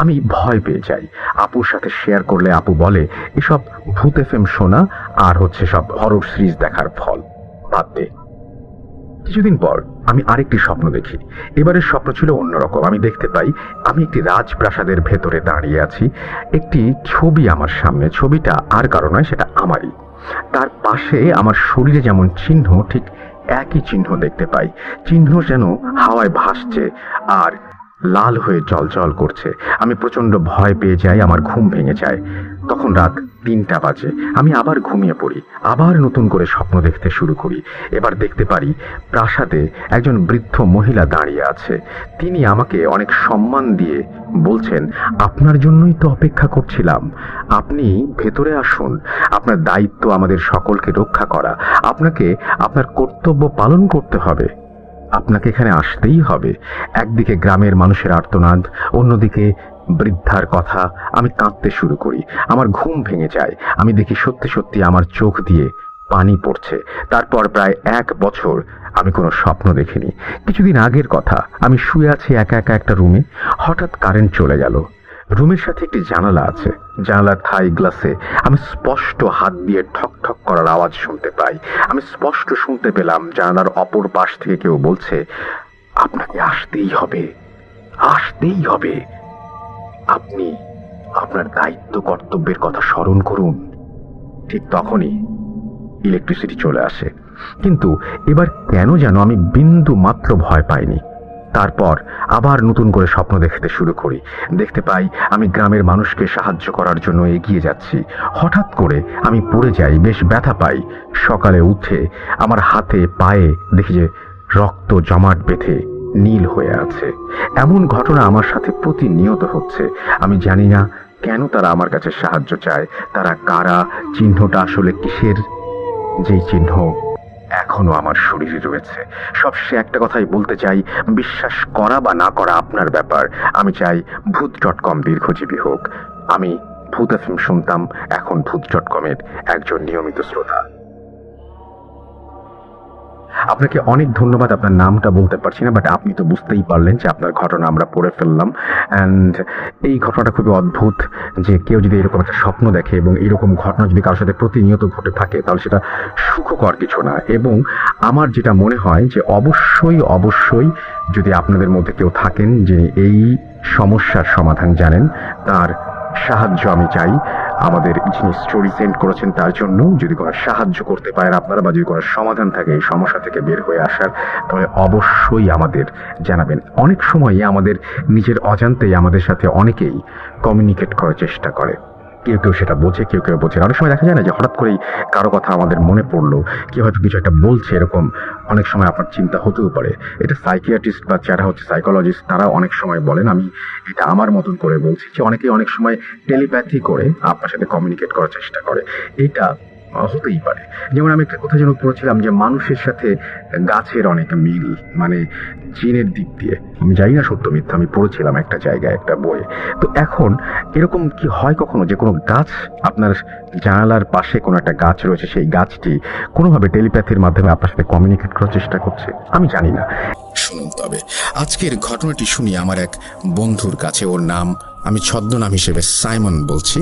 আমি ভয় পেয়ে যাই। আপুর সাথে শেয়ার করলে আপু বলে এসব ভূত এফএম শোনা আর হচ্ছে সব হরর সিরিজ দেখার ফল, বাদ দে। কিছুদিন পর আমি আরেকটি স্বপ্ন দেখি। এবারের স্বপ্ন ছিল অন্যরকম। আমি দেখতে পাই আমি একটি রাজপ্রাসাদের ভেতরে দাঁড়িয়ে আছি। একটি ছবি আমার সামনে, ছবিটা আর কারো নয়, সেটা আমারই। তার পাশে আমার শরীরে যেমন চিহ্ন, ঠিক একই চিহ্ন দেখতে পাই। চিহ্ন যেন হাওয়ায় ভাসছে আর লাল হয়ে জলজল করছে। আমি প্রচন্ড ভয় পেয়ে যাই, আমার ঘুম ভেঙে যায়। তখন রাত 3টা বাজে। আমি আবার ঘুমিয়ে পড়ি, আবার নতুন করে স্বপ্ন দেখতে শুরু করি। এবার দেখতে পারি প্রাসাদে একজন বৃদ্ধ মহিলা দাঁড়িয়ে আছে। তিনি আমাকে অনেক সম্মান দিয়ে বলছেন, আপনার জন্যই তো অপেক্ষা করছিলাম, আপনি ভেতরে আসুন, আপনার দায়িত্ব আমাদের সকলকে রক্ষা করা, আপনাকে আপনার কর্তব্য পালন করতে হবে, আপনাকে এখানে আসতেই হবে। একদিকে গ্রামের মানুষের আর্তনাদ, অন্যদিকে বৃদ্ধার কথা। আমি কাঁদতে শুরু করি, আমার ঘুম ভেঙে যায়। আমি দেখি সত্যি সত্যি আমার চোখ দিয়ে পানি পড়ছে। তারপর প্রায় 1 বছর আমি কোনো স্বপ্ন দেখিনি। কিছুদিন আগের কথা, আমি শুয়ে আছি একা একা একটা রুমে। হঠাৎ কারেন্ট চলে গেল। রুমের সাথে একটি জানালা আছে। জানালার থাই গ্লাসে আমি স্পষ্ট হাত দিয়ে ঠক ঠক করার আওয়াজ শুনতে পাই। আমি স্পষ্ট শুনতে পেলাম জানালার অপর পাশ থেকে কেউ বলছে, আপনাকে আসতেই হবে, আসতেই হবে, আপনি আপনার দায়িত্ব কর্তব্যের কথা স্মরণ করুন। ঠিক তখনই ইলেকট্রিসিটি চলে আসে, কিন্তু এবার কেন যেন আমি বিন্দু মাত্র ভয় পাইনি। তারপর আবার নতুন করে স্বপ্ন দেখতে শুরু করি। দেখতে পাই আমি গ্রামের মানুষকে সাহায্য করার জন্য এগিয়ে যাচ্ছি। হঠাৎ করে আমি পড়ে যাই, বেশ ব্যথা পাই। সকালে উঠে আমার হাতে পায়ে দেখি যে রক্ত জমাট বেঁধে নীল হয়ে আছে। এমন ঘটনা আমার সাথে প্রতিনিয়ত হচ্ছে। আমি জানি না কেন তারা আমার কাছে সাহায্য চায়, তারা কারা, চিহ্নটা আসলে কিসের। যেই চিহ্ন এখনো আমার শরীরে রয়েছে। সবশেষে একটা কথাই বলতে চাই, বিশ্বাস করা বা না করা আপনার ব্যাপার। আমি চাই ভূত.com দীর্ঘজীবী হোক। আমি ভূত এফএম শুনতাম, এখন ভূত.com-এর একজন নিয়মিত শ্রোতা। আপনাকে অনেক ধন্যবাদ। আপনার নামটা বলতে পারছি না, বাট আপনি তো বুঝতেই পারলেন যে আপনার ঘটনা আমরা পড়ে ফেললাম। অ্যান্ড এই ঘটনাটা খুবই অদ্ভুত, যে কেউ যদি এরকম একটা স্বপ্ন দেখে এবং এরকম ঘটনা যদি কারোর সাথে প্রতিনিয়ত ঘটে থাকে, তাহলে সেটা সুখকর কিছু না। এবং আমার যেটা মনে হয় যে অবশ্যই অবশ্যই যদি আপনাদের মধ্যে কেউ থাকেন যে এই সমস্যার সমাধান জানেন, তার সাহায্য আমি চাই। আমাদের যিনি স্টোরি সেন্ড করেছেন তার জন্য যদি কোনো সাহায্য করতে পারেন আপনারা, বা যদি কোনো সমাধান থাকে এই সমস্যা থেকে বের হয়ে আসার, তাহলে অবশ্যই আমাদের জানাবেন। অনেক সময়ই আমাদের নিজের অজান্তেই আমাদের সাথে অনেকেই কমিউনিকেট করার চেষ্টা করে। কেউ কেউ সেটা বোঝে, কেউ কেউ বোঝে। অনেক সময় দেখা যায় না যে হঠাৎ করেই কারো কথা আমাদের মনে পড়লো, কেউ হয়তো কিছু একটা বলছে, এরকম অনেক সময় আপনার চিন্তা হতেও পারে। এটা সাইকিয়াট্রিস্ট বা যারা হচ্ছে সাইকোলজিস্ট তারা অনেক সময় বলেন, আমি এটা আমার মতন করে বলছি, যে অনেকেই অনেক সময় টেলিপ্যাথি করে আপনার সাথে কমিউনিকেট করার চেষ্টা করে। এটা হতেই পারে। যেমন আমি একটা কথা যেন পড়েছিলাম যে মানুষের সাথে গাছের অনেক মিল, মানে জিনের দিক দিয়ে। আমি জানি না সত্য মিথ্যা, আমি পড়েছিলাম একটা জায়গায় একটা বইয়ে। তো এখন এরকম কি হয় কখনো যে কোনো গাছ, আপনার জানালার পাশে কোনো একটা গাছ রয়েছে, সেই গাছটি কোনোভাবে টেলিপ্যাথির মাধ্যমে আপনার সাথে কমিউনিকেট করার চেষ্টা করছে? আমি জানি না। শুনুন তবে আজকের ঘটনাটি শুনি আমার এক বন্ধুর কাছে। ওর নাম, আমি ছদ্মনাম হিসেবে সাইমন বলছি।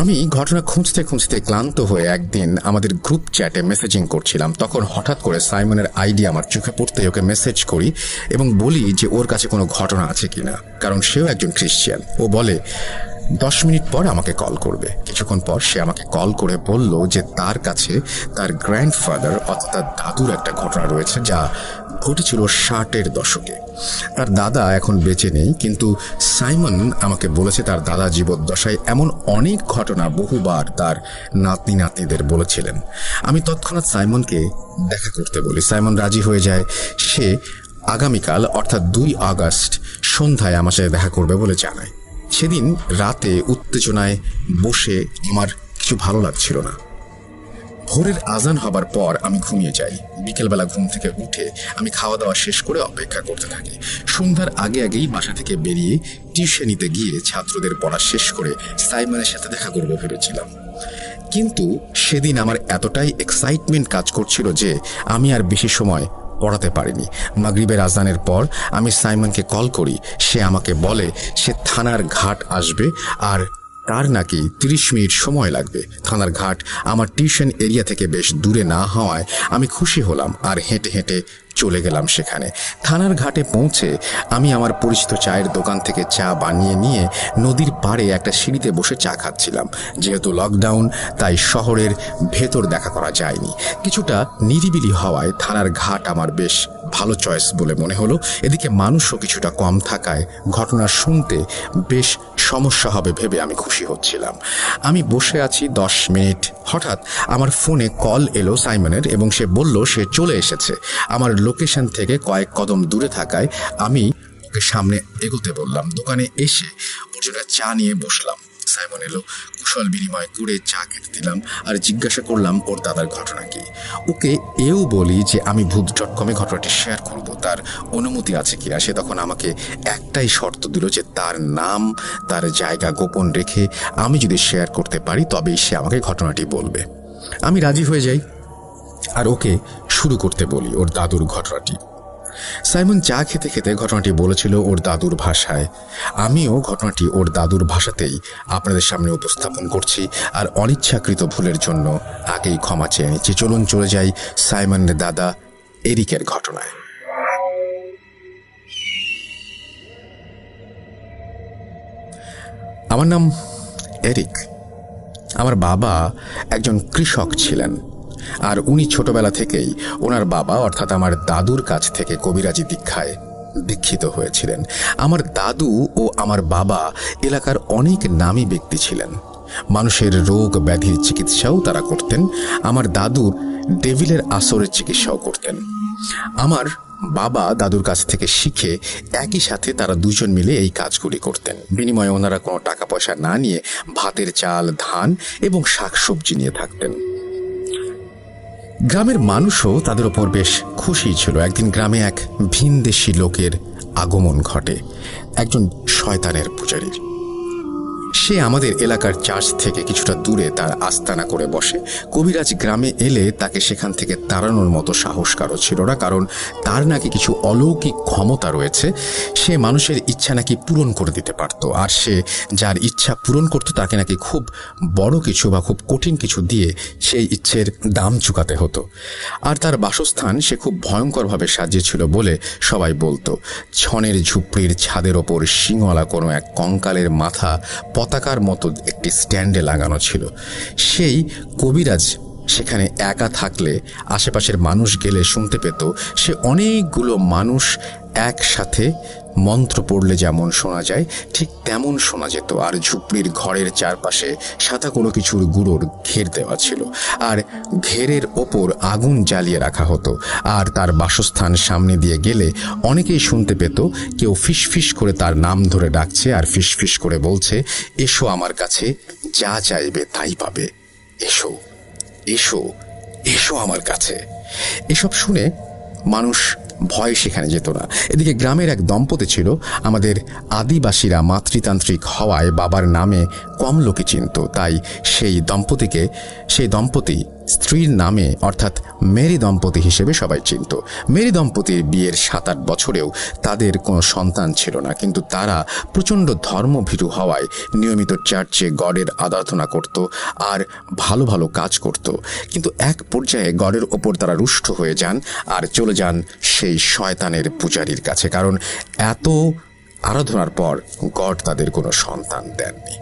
আমি ঘটনা খুঁজতে খুঁজতে ক্লান্ত হয়ে একদিন আমাদের গ্রুপ চ্যাটে মেসেজিং করছিলাম। তখন হঠাৎ করে সাইমনের আইডি আমার চোখে পড়তে ওকে মেসেজ করি এবং বলি যে ওর কাছে কোনো ঘটনা আছে কিনা, কারণ সেও একজন খ্রিস্টান। ও বলে 10 মিনিট পর আমাকে কল করবে। কিছুক্ষণ পর সে আমাকে কল করে বলল যে তার কাছে তার গ্র্যান্ডফাদার অর্থাৎ তার দাদুর একটা ঘটনা রয়েছে যা ঘটেছিল 60-এর দশকে। তার দাদা এখন বেঁচে নেই, কিন্তু সাইমন আমাকে বলেছে তার দাদা জীবদ্দশায় এমন অনেক ঘটনা বহুবার তার নাতনি নাতনিদের বলেছিলেন। আমি তৎক্ষণাৎ সাইমনকে দেখা করতে বলি। সাইমন রাজি হয়ে যায়। সে আগামীকাল অর্থাৎ 2 আগস্ট সন্ধ্যায় আমার সাথে দেখা করবে বলে জানায়। সেদিন রাতে উত্তেজনায় বসে আমার কিছু ভালো লাগছিল না। ভোরের আজান হবার পর আমি ঘুমিয়ে যাই। বিকেলবেলা ঘুম থেকে উঠে আমি খাওয়া দাওয়া শেষ করে অপেক্ষা করতে থাকি। সন্ধ্যার আগে আগেই বাসা থেকে বেরিয়ে টিউশনিতে গিয়ে ছাত্রদের পড়া শেষ করে সাইমনের সাথে দেখা করবো ভেবেছিলাম। কিন্তু সেদিন আমার এতটাই এক্সাইটমেন্ট কাজ করছিল যে আমি আর বেশি সময় পড়াতে পারিনি। মাগরিবের আজানের পর আমি সাইমনকে কল করি। সে আমাকে বলে সে থানার ঘাট আসবে আর তার নাকি 30 মিনিট সময় লাগবে। থানার ঘাট আমার টিউশন এরিয়া থেকে বেশ দূরে না হওয়ায় আমি খুশি হলাম আর হেঁটে হেঁটে চলে গেলাম সেখানে। থানার ঘাটে পৌঁছে আমি আমার পরিচিত চায়ের দোকান থেকে চা বানিয়ে নিয়ে নদীর পাড়ে একটা সিঁড়িতে বসে চা খাচ্ছিলাম। যেহেতু লকডাউন তাই শহরের ভেতর দেখা করা যায়নি। কিছুটা নিরিবিলি হওয়ায় থানার ঘাট আমার বেশ ভালো চয়েস বলে মনে হলো। এদিকে মানুষও কিছুটা কম থাকায় ঘটনা শুনতে বেশ সমস্যা হবে ভেবে আমি খুশি হচ্ছিলাম। আমি বসে আছি 10 মিনিট, হঠাৎ আমার ফোনে কল এলো সাইমনের এবং সে বলল সে চলে এসেছে। আমার লোকেশন থেকে কয়েক কদম দূরে থাকায় আমি ওকে সামনে এগোতে বললাম। দোকানে এসে ওর জন্য চা নিয়ে বসলাম। সাইমন এলো, কুশল বিনিময় করে চা খেতে দিলাম আর জিজ্ঞাসা করলাম ওর দাদার ঘটনা কি। ওকে এও বলি যে আমি ভূত.com-এ ঘটনাটি শেয়ার করব, তার অনুমতি আছে কিনা। সে তখন আমাকে একটাই শর্ত দিল যে তার নাম তার জায়গা গোপন রেখে আমি যদি শেয়ার করতে পারি তবেই সে আমাকে ঘটনাটি বলবে। আমি রাজি হয়ে যাই আর ওকে শুরু করতে বলি ওর দাদুর ঘটনাটি। সাইমন চা খেতে খেতে ঘটনাটি বলেছিল ওর দাদুর ভাষায়। আমিও ঘটনাটি ওর দাদুর ভাষাতেই আপনাদের সামনে উপস্থাপন করছি আর অনিচ্ছাকৃত ভুলের জন্য আগেই ক্ষমা চেয়ে নিচ্ছি। চলুন চলে যাই সাইমনের দাদা এরিকের ঘটনায়। আমার নাম এরিক। আমার বাবা একজন কৃষক ছিলেন আর উনি ছোটবেলা থেকেই ওনার বাবা অর্থাৎ আমার দাদুর কাছ থেকে কবিরাজি দীক্ষায় দীক্ষিত হয়েছিলেন। আমার দাদু ও আমার বাবা এলাকার অনেক নামী ব্যক্তি ছিলেন। মানুষের রোগ ব্যাধির চিকিৎসাও তারা করতেন। আমার দাদুর ডেভিলের আসরের চিকিৎসাও করতেন। আমার বাবা দাদুর কাছ থেকে শিখে একই সাথে তারা দুজন মিলে এই কাজগুলি করতেন। বিনিময়ে ওনারা কোনো টাকা পয়সা না নিয়ে ভাতের চাল, ধান এবং শাকসবজি নিয়ে থাকতেন। গ্রামের মানুষও তাদের ওপর বেশ খুশি ছিল। একদিন গ্রামে এক ভিনদেশী লোকের আগমন ঘটে, একজন শয়তানের পূজারীর। সে আমাদের এলাকার চার্চ থেকে কিছুটা দূরে তার আস্তানা করে বসে। কবিরাজ গ্রামে এলে তাকে সেখান থেকে তাড়ানোর মতো সাহস কারো ছিল না, কারণ তার নাকি কিছু অলৌকিক ক্ষমতা রয়েছে। সে মানুষের ইচ্ছা নাকি পূরণ করে দিতে পারত, আর সে যার ইচ্ছা পূরণ করত তাকে নাকি খুব বড় কিছু বা খুব কঠিন কিছু দিয়ে সেই ইচ্ছের দাম চুকাতে হতো। আর তার বাসস্থান সে খুব ভয়ঙ্করভাবে সাজিয়েছিল বলে সবাই বলতো। ছনের ঝুপড়ির ছাদের ওপর শিংওয়ালা কোনো এক কঙ্কালের মাথা পতাকার মতো একটি স্ট্যান্ডে লাগানো ছিল। সেই কবিরাজ সেখানে একা থাকলে আশেপাশের মানুষ গেলে শুনতে পেত সে অনেকগুলো মানুষ একসাথে মন্ত্র পড়লে যেমন শোনা যায় ঠিক তেমন শোনা যেত। আর ঝুপড়ির ঘরের চারপাশে সাদা কোনো কিছুর গুঁড়োর ঘের দেওয়া ছিল, আর ঘেরের ওপর আগুন জ্বালিয়ে রাখা হতো। আর তার বাসস্থান সামনে দিয়ে গেলে অনেকেই শুনতে পেত কেউ ফিসফিস করে তার নাম ধরে ডাকছে আর ফিসফিস করে বলছে, এসো আমার কাছে, যা চাইবে তাই পাবে, এসো এসো এসো আমার কাছে। এসব শুনে মানুষ ভয় সেখানে যেত না। এদিকে গ্রামের এক দম্পতি ছিল। আমাদের আদিবাসীরা মাতৃতান্ত্রিক হওয়ায় বাবার নামে কম লোকে চিনত, তাই সেই দম্পতি স্ত্রীর নামে অর্থাৎ মেরি দম্পতি হিসেবে সবাই চিনত। মেরি দম্পতির বিয়ের 7-8 বছরেও তাদের কোনো সন্তান ছিল না, কিন্তু তারা প্রচণ্ড ধর্মভীরু হওয়ায় নিয়মিত চার্চে গডের আরাধনা করত আর ভালো ভালো কাজ করত। কিন্তু এক পর্যায়ে গডের ওপর তারা রুষ্ট হয়ে যান আর চলে যান সেই শয়তানের পূজারীর কাছে, কারণ এত আরাধনার পর গড তাদের কোনো সন্তান দেননি।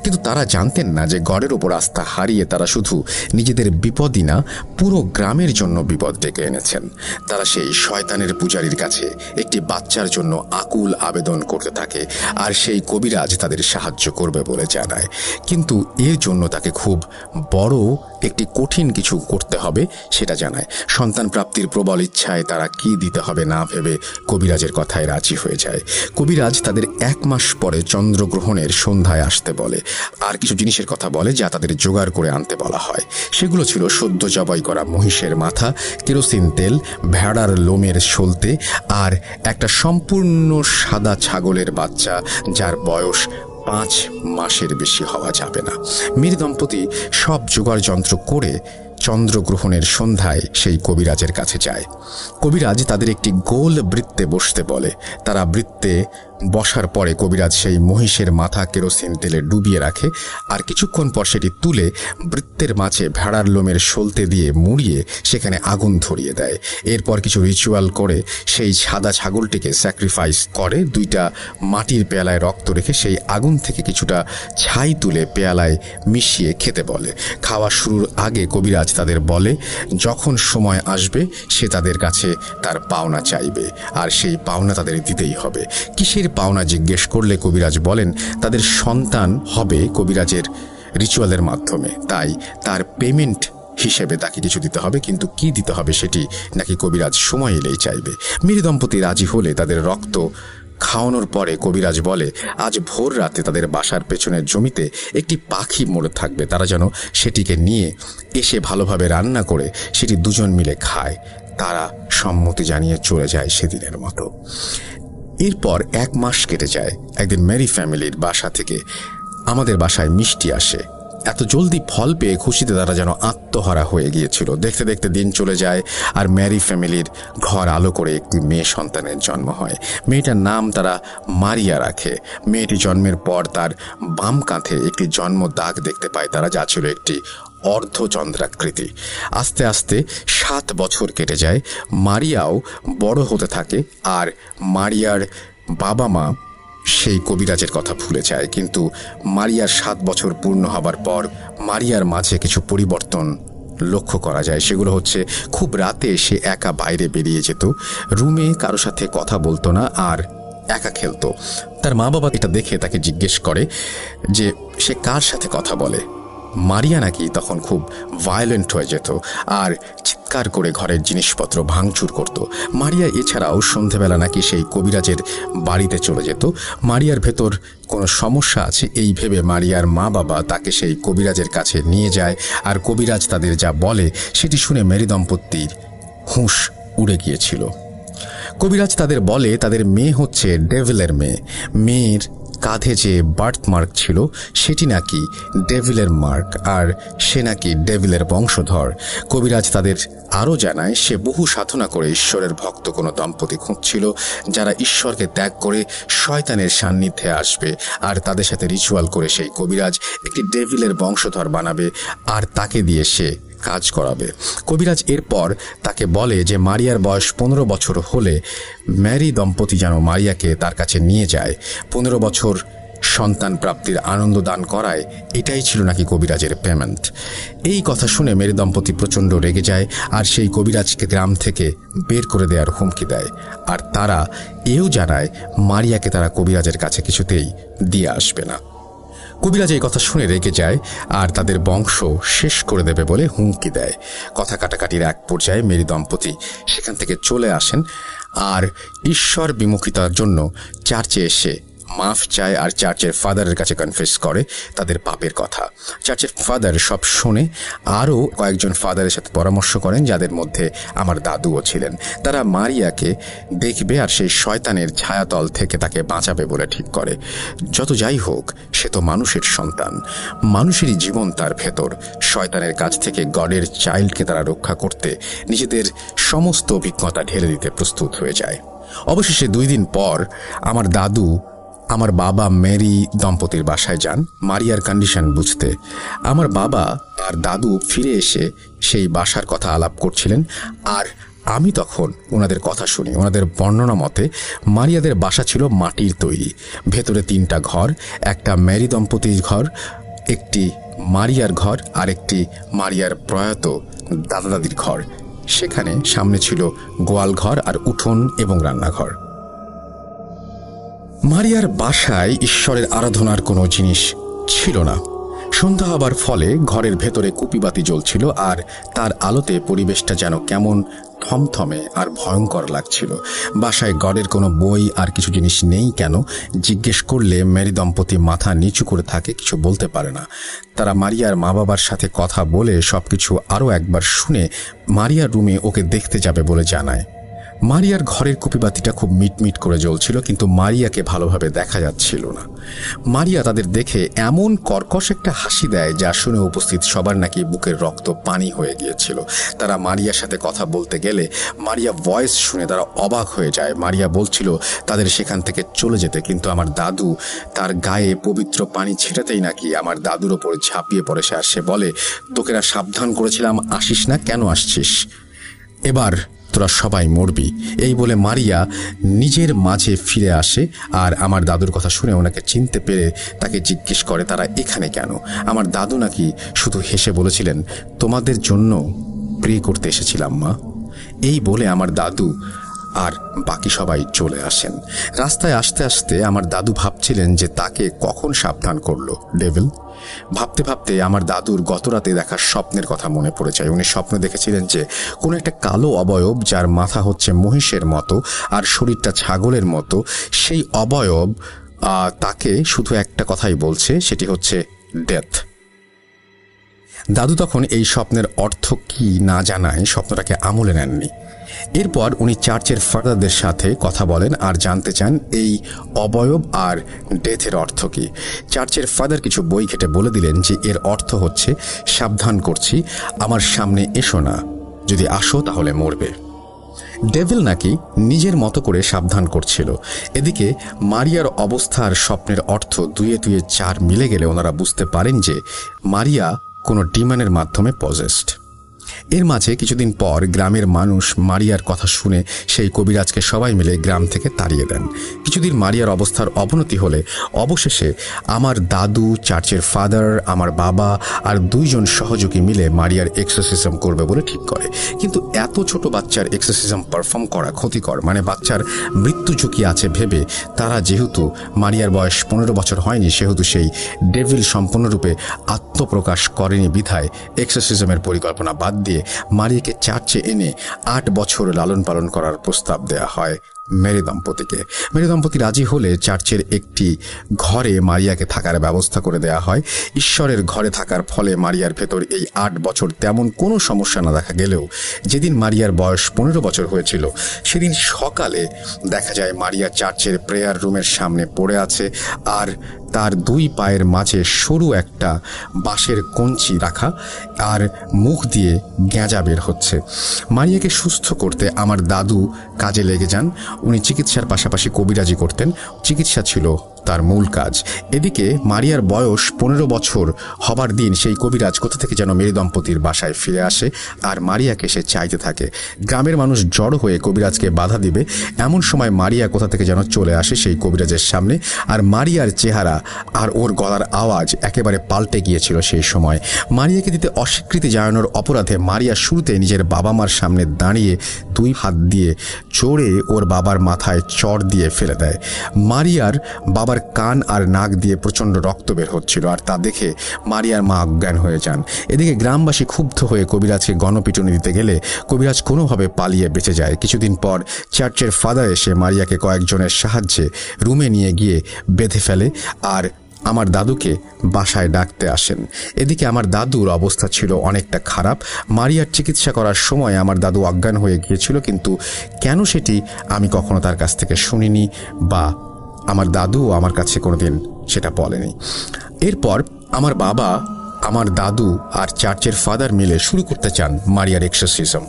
কিন্তু তারা জানতেন না যে গডের ওপর আস্থা হারিয়ে তারা শুধু নিজেদের বিপদই না, পুরো গ্রামের জন্য বিপদ ডেকে এনেছেন। তারা সেই শয়তানের পূজারীর কাছে একটি বাচ্চার জন্য আকুল আবেদন করতে থাকে, আর সেই কবিরাজ তাদের সাহায্য করবে বলে জানায়। কিন্তু এর জন্য তাকে খুব বড় একটি কঠিন কিছু করতে হবে সেটা জানায়। সন্তান প্রাপ্তির প্রবল ইচ্ছায় তারা কি দিতে হবে না ভেবে কবিরাজের কথায় রাজি হয়ে যায়। কবিরাজ তাদের 1 মাস পরে চন্দ্রগ্রহণের সন্ধ্যায় আসতে বলে, আর কিছু জিনিসের কথা বলে যা তাদের জোগাড় করে আনতে বলা হয়। সেগুলো ছিল সদ্য জবাই করা মহিষের মাথা, কেরোসিন তেল, ভেড়ার লোমের সলতে আর একটা সম্পূর্ণ সাদা ছাগলের বাচ্চা যার বয়স 5 মাসের বেশি হওয়া যাবে না। মীর দম্পতি সব জোগাড় যন্ত্র করে চন্দ্রগ্রহণের সন্ধ্যায় সেই কবিরাজের কাছে যায়। কবিরাজ তাদের একটি গোল বৃত্তে বসতে বলে। তারা বৃত্তে বসার পরে কবিরাজ সেই মহিষের মাথা কেরোসিন তেলে ডুবিয়ে রাখে, আর কিছুক্ষণ পর সেটি তুলে বৃত্তের মাঝে ভেড়ার লোমের সলতে দিয়ে মুড়িয়ে সেখানে আগুন ধরিয়ে দেয়। এরপর কিছু রিচুয়াল করে সেই সাদা ছাগলটিকে স্যাক্রিফাইস করে। 2টা মাটির পেয়ালায় রক্ত রেখে সেই আগুন থেকে কিছুটা ছাই তুলে পেয়ালায় মিশিয়ে খেতে বলে। খাওয়া শুরুর আগে কবিরাজ তাদের বলে যখন সময় আসবে সে তাদের কাছে তার পাওনা চাইবে, আর সেই পাওনা তাদের দিতেই হবে। কিসের পাওনা জিজ্ঞেস করলে কবিরাজ বলেন তাদের সন্তান হবে কবিরাজের রিচুয়ালের মাধ্যমে, তাই তার পেমেন্ট হিসেবে তাকে কিছু দিতে হবে, কিন্তু কি দিতে হবে সেটি নাকি কবিরাজ সময় এলেই চাইবে। মীর দম্পতি রাজি হলে তাদের রক্ত খাওয়ানোর পরে কবিরাজ বলে আজ ভোর রাতে তাদের বাসার পেছনের জমিতে একটি পাখি মরে থাকবে, তারা যেন সেটিকে নিয়ে এসে ভালোভাবে রান্না করে সেটি দুজন মিলে খায়। তারা সম্মতি জানিয়ে চলে যায় সেদিনের মতো। এরপর 1 মাস কেটে যায়। একদিন মেরি ফ্যামিলির বাসা থেকে আমাদের বাসায় মিষ্টি আসে। এত জলদি ফল পেয়ে খুশিতে তারা যেন আত্মহারা হয়ে গিয়েছিল। দেখতে দেখতে দিন চলে যায়, আর মেরি ফ্যামিলির ঘর আলো করে একটি মেয়ে সন্তানের জন্ম হয়। মেয়েটার নাম তারা মারিয়া রাখে। মেয়েটি জন্মের পর তার বাম কাঁধে একটি জন্ম দাগ দেখতে পায় তারা, যা ছিল একটি অর্ধচন্দ্রাকৃতি। আস্তে আস্তে 7 বছর কেটে যায়। মারিয়াও বড় হতে থাকে, আর মারিয়ার বাবা মা সেই কবিরাজের কথা ভুলে যায়। কিন্তু মারিয়ার 7 বছর পূর্ণ হবার পর মারিয়ার মাঝে কিছু পরিবর্তন লক্ষ্য করা যায়। সেগুলো হচ্ছে খুব রাতে সে একা বাইরে বেরিয়ে যেত, রুমে কারো সাথে কথা বলতো না, আর একা খেলতো। তার মা বাবা এটা দেখে তাকে জিজ্ঞেস করে যে সে কার সাথে কথা বলে। মারিয়া নাকি তখন খুব ভায়োলেন্ট হয়ে যেত আর চিৎকার করে ঘরের জিনিসপত্র ভাঙচুর করত। মারিয়া এছাড়াও সন্ধেবেলা নাকি সেই কবিরাজের বাড়িতে চলে যেত। মারিয়ার ভেতর কোনো সমস্যা আছে এই ভেবে মারিয়ার মা বাবা তাকে সেই কবিরাজের কাছে নিয়ে যায়, আর কবিরাজ তাদের যা বলে সেটি শুনে মেরি দম্পতির হুঁশ উড়ে গিয়েছিল। কবিরাজ তাদের বলে তাদের মেয়ে হচ্ছে ডেভিলের মেয়ে। মেয়ের কাঁধে যে বার্থ মার্ক ছিল সেটি নাকি ডেভিলের মার্ক, আর সে নাকি ডেভিলের বংশধর। কবিরাজ তাদের আরও জানায় সে বহু সাধনা করে ঈশ্বরের ভক্ত কোনো দম্পতি খুঁজছিল যারা ঈশ্বরকে ত্যাগ করে শয়তানের সান্নিধ্যে আসবে, আর তাদের সাথে রিচুয়াল করে সেই কবিরাজ একটি ডেভিলের বংশধর বানাবে আর তাকে দিয়ে সে কাজ করাবে। কবিরাজ এরপর তাকে বলে যে মারিয়ার বয়স 15 বছর হলে ম্যারি দম্পতি যেন মারিয়াকে তার কাছে নিয়ে যায়। 15 বছর সন্তান প্রাপ্তির আনন্দ দান করায় এটাই ছিল নাকি কবিরাজের পেমেন্ট। এই কথা শুনে মেরি দম্পতি প্রচণ্ড রেগে যায়, আর সেই কবিরাজকে গ্রাম থেকে বের করে দেওয়ার হুমকি দেয়। আর তারা এও জানায় মারিয়াকে তারা কবিরাজের কাছে কিছুতেই দিয়ে আসবে না। কবিরাজ এই কথা শুনে রেগে যায় আর তাদের বংশ শেষ করে দেবে বলে হুমকি দেয়। কথা কাটাকাটির এক পর্যায়ে মেরি দম্পতি সেখান থেকে চলে আসেন, আর ঈশ্বর বিমুখিতার জন্য চার্চে এসে মাফ চায়, আর চার্চের ফাদারের কাছে কনফেস করে তাদের পাপের কথা। চার্চের ফাদার সব শোনে, আরও কয়েকজন ফাদারের সাথে পরামর্শ করেন যাদের মধ্যে আমার দাদুও ছিলেন। তারা মারিয়াকে দেখবে আর সেই শয়তানের ছায়াতল থেকে তাকে বাঁচাবে বলে ঠিক করে। যত যাই হোক, সে তো মানুষের সন্তান, মানুষেরই জীবন তার ভেতর। শয়তানের কাছ থেকে গডের চাইল্ডকে তারা রক্ষা করতে নিজেদের সমস্ত অভিজ্ঞতা ঢেলে দিতে প্রস্তুত হয়ে যায়। অবশেষে 2 দিন পর আমার দাদু আমার বাবা মেরি দম্পতির বাসায় যান মারিয়ার কন্ডিশন বুঝতে। আমার বাবা আর দাদু ফিরে এসে সেই বাসার কথা আলাপ করছিলেন, আর আমি তখন ওনাদের কথা শুনি। ওনাদের বর্ণনা মতে মারিয়াদের বাসা ছিল মাটির তৈরি, ভেতরে 3টা ঘর, একটা মেরি দম্পতির ঘর, একটি মারিয়ার ঘর, আর একটি মারিয়ার প্রয়াত দাদা দাদির ঘর। সেখানে সামনে ছিল গোয়াল ঘর আর উঠোন এবং রান্নাঘর। মারিয়ার বাসায় ঈশ্বরের আরাধনার কোনো জিনিস ছিল না। সন্ধ্যা হবার ফলে ঘরের ভেতরে কুপিবাতি জ্বলছিল, আর তার আলোতে পরিবেশটা যেন কেমন থমথমে আর ভয়ঙ্কর লাগছিল। বাসায় গডের কোনো বই আর কিছু জিনিস নেই কেন জিজ্ঞেস করলে মেরি দম্পতি মাথা নিচু করে থাকে, কিছু বলতে পারে না। তারা মারিয়ার মা বাবার সাথে কথা বলে সবকিছু আরও একবার শুনে মারিয়ার রুমে ওকে দেখতে যাবে বলে জানায়। মারিয়ার ঘরের কুপিবাতিটা খুব মিটমিট করে জ্বলছিল, কিন্তু মারিয়াকে ভালোভাবে দেখা যাচ্ছিল না। মারিয়া তাদের দেখে এমন কর্কশ একটা হাসি দেয় যা শুনে উপস্থিত সবার নাকি বুকের রক্ত পানি হয়ে গিয়েছিল। তারা মারিয়ার সাথে কথা বলতে গেলে মারিয়া ভয়েস শুনে তারা অবাক হয়ে যায়। মারিয়া বলছিল তাদের সেখান থেকে চলে যেতে, কিন্তু আমার দাদু তার গায়ে পবিত্র পানি ছেটাতেই নাকি আমার দাদুর ওপর ঝাঁপিয়ে পড়ে সে। আর সে বলে, তোকেরা সাবধান করেছিলাম, আসিস না, কেন আসছিস? এবার তোরা সবাই মরবি। এই বলে মারিয়া নিজের মাঝে ফিরে আসে, আর আমার দাদুর কথা শুনে ওনাকে চিনতে পেরে তাকে জিজ্ঞেস করে তারা এখানে কেন। আমার দাদু নাকি শুধু হেসে বলেছিলেন, তোমাদের জন্য প্রে করতে এসেছিলাম মা। এই বলে আমার দাদু আর বাকি সবাই চলে আসেন। রাস্তায় আসতে আসতে আমার দাদু ভাবছিলেন যে তাকে কখন সাবধান করলো ডেভিল। ভাবতে ভাবতে আমার দাদুর গতরাতে দেখা স্বপ্নের কথা মনে পড়ে যায়। উনি স্বপ্ন দেখেছিলেন যে কোনো একটা কালো অবয়ব, যার মাথা হচ্ছে মহিষের মতো আর শরীরটা ছাগলের মতো, সেই অবয়ব তাকে শুধু একটা কথাই বলছে, সেটি হচ্ছে ডেথ। দাদু তখন এই স্বপ্নের অর্থ কি না জানায় স্বপ্নটাকে আমলে নেননি। এরপর উনি চার্চের ফাদারদের সাথে কথা বলেন আর জানতে চান এই অবয়ব আর ডেথের অর্থ কি। চার্চের ফাদার কিছু বই ঘেটে বলে দিলেন যে এর অর্থ হচ্ছে, সাবধান করছি, আমার সামনে এসো না, যদি আসো তাহলে মরবে। ডেভিল নাকি নিজের মতো করে সাবধান করছিল। এদিকে মারিয়ার অবস্থার স্বপ্নের অর্থ দুয়ে দুয়ে চার মিলে গেলে ওনারা বুঝতে পারেন যে মারিয়া কোনো ডিমনের মাধ্যমে পজেসড। এর মাঝে কিছুদিন পর গ্রামের মানুষ মারিয়ার কথা শুনে সেই কবিরাজকে সবাই মিলে গ্রাম থেকে তাড়িয়ে দেন। কিছুদিন মারিয়ার অবস্থার অবনতি হলে অবশেষে আমার দাদু, চার্চের ফাদার, আমার বাবা আর দুইজন সহযোগী মিলে মারিয়ার এক্সোসিজম করবে বলে ঠিক করে। কিন্তু এত ছোট বাচ্চার এক্সোসিজম পারফর্ম করা ক্ষতিকর, মানে বাচ্চার মৃত্যু ঝুঁকি আছে ভেবে তারা, যেহেতু মারিয়ার বয়স 15 বছর হয়নি, সেহেতু সেই ডেভিল সম্পূর্ণরূপে আত্মপ্রকাশ করেনি বিধায় এক্সোসিজমের পরিকল্পনা বাদ দিয়ে মারিয়াকে চার্চে এনে 8 বছর লালন পালন করার প্রস্তাব দেয়া হয় মেরি দম্পতিকে। মেরি দম্পতি রাজি হলে চার্চের একটি ঘরে মারিয়াকে থাকার ব্যবস্থা করে দেয়া হয়। ঈশ্বরের ঘরে থাকার ফলে মারিয়ার ভেতর এই 8 বছর তেমন কোনো সমস্যা না দেখা গেলেও যেদিন মারিয়ার বয়স 15 বছর হয়েছিল সেদিন সকালে দেখা যায় মারিয়া চার্চের প্রেয়ার রুমের সামনে পড়ে আছে, আর তার 2 পায়ের মাঝে সরু একটা বাঁশের কঞ্চি রাখা, আর মুখ দিয়ে গেঁজা বের হচ্ছে। মারিয়াকে সুস্থ করতে আমার দাদু কাজে লেগে যান। উনি চিকিৎসার পাশাপাশি কবিরাজি করতেন, চিকিৎসা ছিল তার মূল কাজ। এদিকে মারিয়ার বয়স 15 বছর হবার দিন সেই কবিরাজ কোথা থেকে যেন মেরি দম্পতির বাসায় ফিরে আসে, আর মারিয়াকে সে চাইতে থাকে। গ্রামের মানুষ জড়ো হয়ে কবিরাজকে বাধা দিবে, এমন সময় মারিয়া কোথা থেকে যেন চলে আসে সেই কবিরাজের সামনে, আর মারিয়ার চেহারা আর ওর গলার আওয়াজ একেবারে পাল্টে গিয়েছিল। সেই সময় মারিয়াকে দিতে অস্বীকৃতি জানানোর অপরাধে মারিয়া শুরুতে নিজের বাবা মার সামনে দাঁড়িয়ে 2 হাত দিয়ে চড়ে ওর বাবার মাথায় চড় দিয়ে ফেলে দেয়। মারিয়ার বাবার কান আর নাক দিয়ে প্রচণ্ড রক্ত বের হচ্ছিল, আর তা দেখে মারিয়ার মা অজ্ঞান হয়ে যান। এদিকে গ্রামবাসী ক্ষুব্ধ হয়ে কবিরাজকে গণপিটুনি দিতে গেলে কবিরাজ কোনোভাবে পালিয়ে বেঁচে যায়। কিছুদিন পর চার্চের ফাদার এসে মারিয়াকে কয়েকজনের সাহায্যে রুমে নিয়ে গিয়ে বেঁধে ফেলে, আর আমার দাদুকে বাসায় ডাকতে আসেন। এদিকে আমার দাদুর অবস্থা ছিল অনেকটা খারাপ। মারিয়ার চিকিৎসা করার সময় আমার দাদু অজ্ঞান হয়ে গিয়েছিল, কিন্তু কেন সেটি আমি কখনো তার কাছ থেকে শুনিনি, বা আমার দাদু আমার কাছে কোনোদিন সেটা বলেনি। এরপর আমার বাবা, আমার দাদু আর চার্চের ফাদার মিলে শুরু করতে চান মারিয়ার এক্সোসিজম।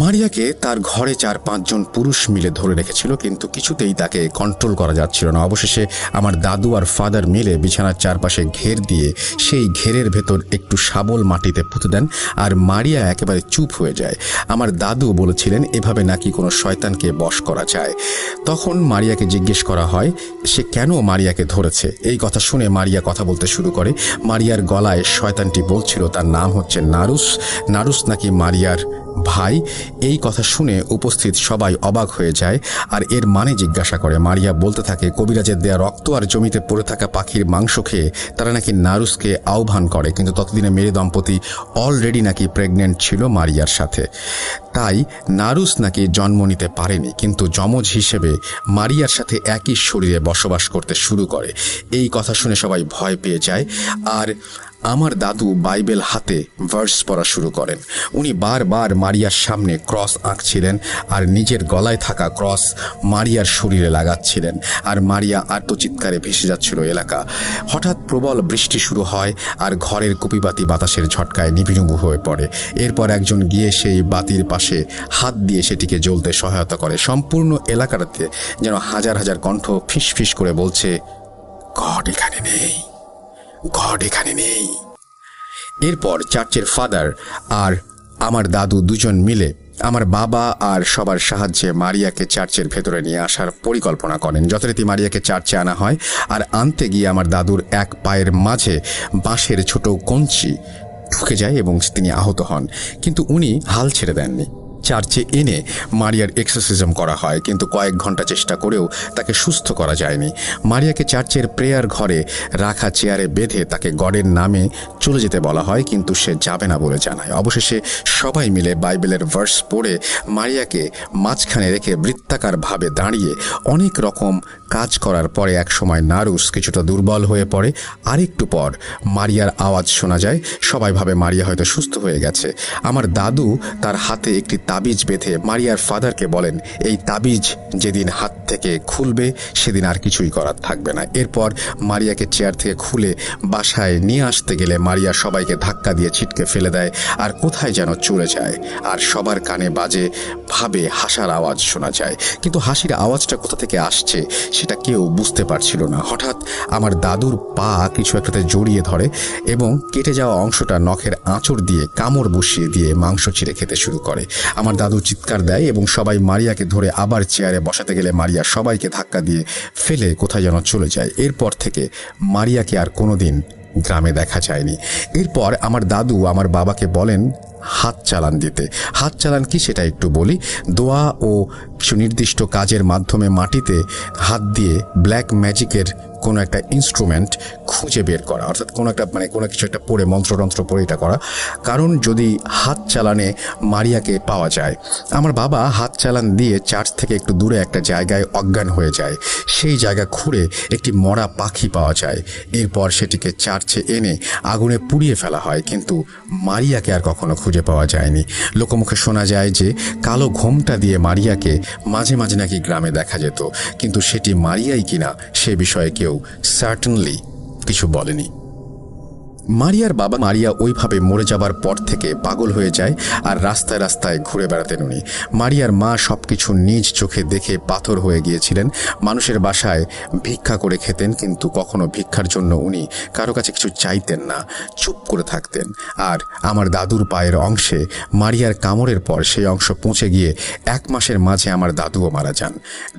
মারিয়াকে তার ঘরে 4-5 জন পুরুষ মিলে ধরে রেখেছিল, কিন্তু কিছুতেই তাকে কন্ট্রোল করা যাচ্ছিল না। অবশেষে আমার দাদু আর ফাদার মিলে বিছানার চারপাশে ঘের দিয়ে সেই ঘেরের ভেতর একটু শাবল মাটিতে পুঁতে দেন, আর মারিয়া একেবারে চুপ হয়ে যায়। আমার দাদু বলেছিলেন এভাবে নাকি কোনো শয়তানকে বশ করা যায়। তখন মারিয়াকে জিজ্ঞেস করা হয় সে কেন মারিয়াকে ধরেছে। এই কথা শুনে মারিয়া কথা বলতে শুরু করে। মারিয়ার গলায় শয়তানটি বলছিল তার নাম হচ্ছে নারুস। নারুস নাকি মারিয়ার ভাই। এই কথা শুনে উপস্থিত সবাই অবাক হয়ে যায় আর এর মানে জিজ্ঞাসা করে। মারিয়া বলতে থাকে কবিরাজের দেয়া রক্ত আর জমিতে পড়ে থাকা পাখির মাংস খেয়ে তারা নাকি নারুসকে আহ্বান করে, কিন্তু ততদিনে মেরি দম্পতি অলরেডি নাকি প্রেগনেন্ট ছিল মারিয়ার সাথে। তাই নারুস নাকি জন্ম নিতে পারেনি, কিন্তু যমজ হিসেবে মারিয়ার সাথে একই শরীরে বসবাস করতে শুরু করে। এই কথা শুনে সবাই ভয় পেয়ে যায়। আর আমার দাদু বাইবেল হাতে ভার্স পড়া শুরু করেন। উনি বারবার মারিয়ার সামনে ক্রস আঁকছিলেন আর নিজের গলায় থাকা ক্রস মারিয়ার শরীরে লাগাচ্ছিলেন, আর মারিয়া আর্তচিৎকারে ভেসে যাচ্ছিল এলাকা। হঠাৎ প্রবল বৃষ্টি শুরু হয় আর ঘরের কুপিবাতি বাতাসের ঝটকায় নিবিড় হয়ে পড়ে। এরপর একজন গিয়ে সেই বাতির পাশে হাত দিয়ে সেটিকে জ্বলতে সহায়তা করে। সম্পূর্ণ এলাকাটাতে যেন হাজার হাজার কণ্ঠ ফিস ফিস করে বলছে, গড এখানে নেই, গড এখানে নেই। এরপর চার্চের ফাদার আর আমার দাদু দুজন মিলে আমার বাবা আর সবার সাহায্যে মারিয়াকে চার্চের ভেতরে নিয়ে আসার পরিকল্পনা করেন। যথারীতি মারিয়াকে চার্চে আনা হয়, আর আনতে গিয়ে আমার দাদুর এক পায়ের মাঝে বাঁশের ছোট কঞ্চি ঢুকে যায় এবং তিনি আহত হন, কিন্তু উনি হাল ছেড়ে দেননি। চার্চে এনে মারিয়ার এক্সারসিজম করা হয়, কিন্তু কয়েক ঘন্টা চেষ্টা করেও তাকে সুস্থ করা যায়নি। মারিয়াকে চার্চের প্রেয়ার ঘরে রাখা চেয়ারে বেঁধে তাকে গডের নামে চলে যেতে বলা হয়, কিন্তু সে যাবে না বলে জানায়। অবশেষে সবাই মিলে বাইবেলের ভার্স পড়ে মারিয়াকে মাঝখানে রেখে বৃত্তাকারভাবে দাঁড়িয়ে অনেক রকম কাজ করার পরে একসময় নারুস কিছুটা দুর্বল হয়ে পড়ে। আরেকটু পর মারিয়ার আওয়াজ শোনা যায়। সবাই ভাবে মারিয়া হয়তো সুস্থ হয়ে গেছে। আমার দাদু তার হাতে একটি তাবিজ বেঁধে মারিয়ার ফাদারকে বলেন, এই তাবিজ যেদিন হাত থেকে খুলবে সেদিন আর কিছুই করার থাকবে না। এরপর মারিয়াকে চেয়ার থেকে খুলে বাসায় নিয়ে আসতে গেলে মারিয়া সবাইকে ধাক্কা দিয়ে ছিটকে ফেলে দেয় আর কোথায় যেন চলে যায়। আর সবার কানে বাজে ভাবে হাসার আওয়াজ শোনা যায়, কিন্তু হাসির আওয়াজটা কোথা থেকে আসছে সেটা কেউ বুঝতে পারছিল না। হঠাৎ আমার দাদুর পা কিছু একটাতে জড়িয়ে ধরে এবং কেটে যাওয়া অংশটা নখের আঁচড় দিয়ে কামড় বসিয়ে দিয়ে মাংস চিড়ে খেতে শুরু করে। আমার দাদু চিৎকার দেয় এবং সবাই মারিয়াকে ধরে আবার চেয়ারে বসাতে গেলে মারিয়া সবাইকে ধাক্কা দিয়ে ফেলে কোথায় যেন চলে যায়। এরপর থেকে মারিয়াকে আর কোনোদিন গ্রামে দেখা যায়নি। এরপর আমার দাদু আমার বাবাকে বলেন হাত চালান দিতে। হাত চালান কি সেটা একটু বলি। দোয়া ও কিছু নির্দিষ্ট কাজের মাধ্যমে মাটিতে হাত দিয়ে ব্ল্যাক ম্যাজিকের কোনো একটা ইনস্ট্রুমেন্ট খুঁজে বের করা, অর্থাৎ কোনো কিছু একটা পড়ে মন্ত্রতন্ত্র পড়ে এটা করা, কারণ যদি হাত চালানে মারিয়াকে পাওয়া যায়। আমার বাবা হাত চালান দিয়ে চার্চ থেকে একটু দূরে একটা জায়গায় অজ্ঞান হয়ে যায়। সেই জায়গা খুঁড়ে একটি মরা পাখি পাওয়া যায়। এরপর সেটিকে চার্চে এনে আগুনে পুড়িয়ে ফেলা হয়, কিন্তু মারিয়াকে আর কখনো খুঁজে পাওয়া যায়নি। লোকমুখে শোনা যায় যে কালো ঘোমটা দিয়ে মারিয়াকে মাঝে মাঝে নাকি গ্রামে দেখা যেত, কিন্তু সেটি মারিয়াই কিনা সে বিষয়ে কেউ সার্টেনলি কিছু বলেনি। মারিয়ার বাবা মারিয়া ওইভাবে মরে যাবার পর থেকে পাগল হয়ে যায় আর রাস্তায় রাস্তায় ঘুরে বেড়াতেন উনি। মারিয়ার মা সবকিছু নিজ চোখে দেখে পাথর হয়ে গিয়েছিলেন। মানুষের বাসায় ভিক্ষা করে খেতেন, কিন্তু কখনো ভিক্ষার জন্য উনি কারো কাছে কিছু চাইতেন না, চুপ করে থাকতেন। আর আমার দাদুর পায়ের অংশে মারিয়ার কামড়ের পর সেই অংশ পৌঁছে গিয়ে 1 মাসের মাঝে আমার দাদুও মারা যান।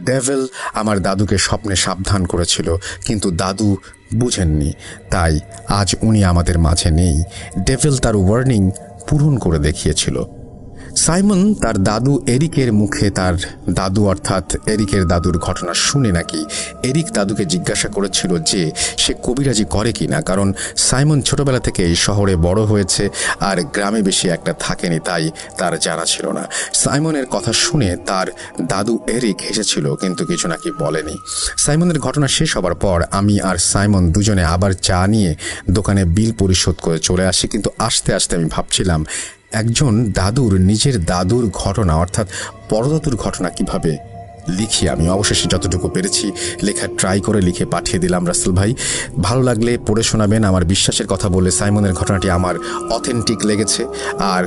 ডেভিল আমার দাদুকে স্বপ্নে সাবধান করেছিল, কিন্তু দাদু বুঝেননি, তাই আজ উনি আমাদের মাঝে নেই। ডেভিল তার ওয়ার্নিং পূরণ করে দেখিয়েছিল। সাইমন তার দাদু এরিকের মুখে তার দাদু অর্থাৎ এরিকের দাদুর ঘটনা শুনে নাকি এরিক দাদুকে জিজ্ঞাসা করেছিল যে সে কবিরাজি করে কিনা, কারণ সাইমন ছোটবেলা থেকে এই শহরে বড় হয়েছে আর গ্রামে বেশি একটা থাকেনি, তাই তার জানা ছিল না। সাইমনের কথা শুনে তার দাদু এরিক হেসেছিল, কিন্তু কিছু নাকি বলেনি। সাইমনের ঘটনা শেষ হবার পর আমি আর সাইমন দুজনে আবার চা নিয়ে দোকানে বিল পরিশোধ করে চলে আসি, কিন্তু আস্তে আস্তে আমি ভাবছিলাম একজন দাদুর নিজের দাদুর ঘটনা অর্থাৎ পরদাদুর ঘটনা কিভাবে লিখি। আমি অবশেষে যতটুকু পেরেছি লেখার ট্রাই করে লিখে পাঠিয়ে দিলাম রাসেল ভাই। ভালো লাগলে পড়ে শোনাবেন। আমার বিশ্বাসের কথা বলে সাইমনের ঘটনাটি আমার অথেন্টিক লেগেছে, আর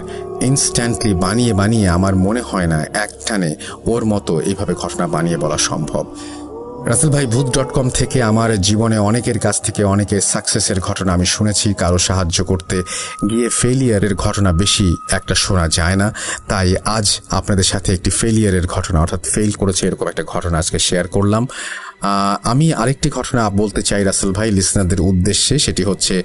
ইনস্ট্যান্টলি বানিয়ে বানিয়ে আমার মনে হয় না একটানে ওর মতো এইভাবে ঘটনা বানিয়ে বলা সম্ভব। রাসেল ভাই ভূত.com থেকে আমার জীবনে অনেকের কাছ থেকে অনেকের সাকসেসের ঘটনা আমি শুনেছি। কারো সাহায্য করতে গিয়ে ফেলিয়ারের ঘটনা বেশি একটা শোনা যায় না, তাই আজ আপনাদের সাথে একটি ফেলিয়ারের ঘটনা অর্থাৎ ফেল করেছে এরকম একটা ঘটনা আজকে শেয়ার করলাম। আমি আরেকটি ঘটনা বলতে চাই রাসেল ভাই লিসনারদের উদ্দেশ্যে, সেটি হচ্ছে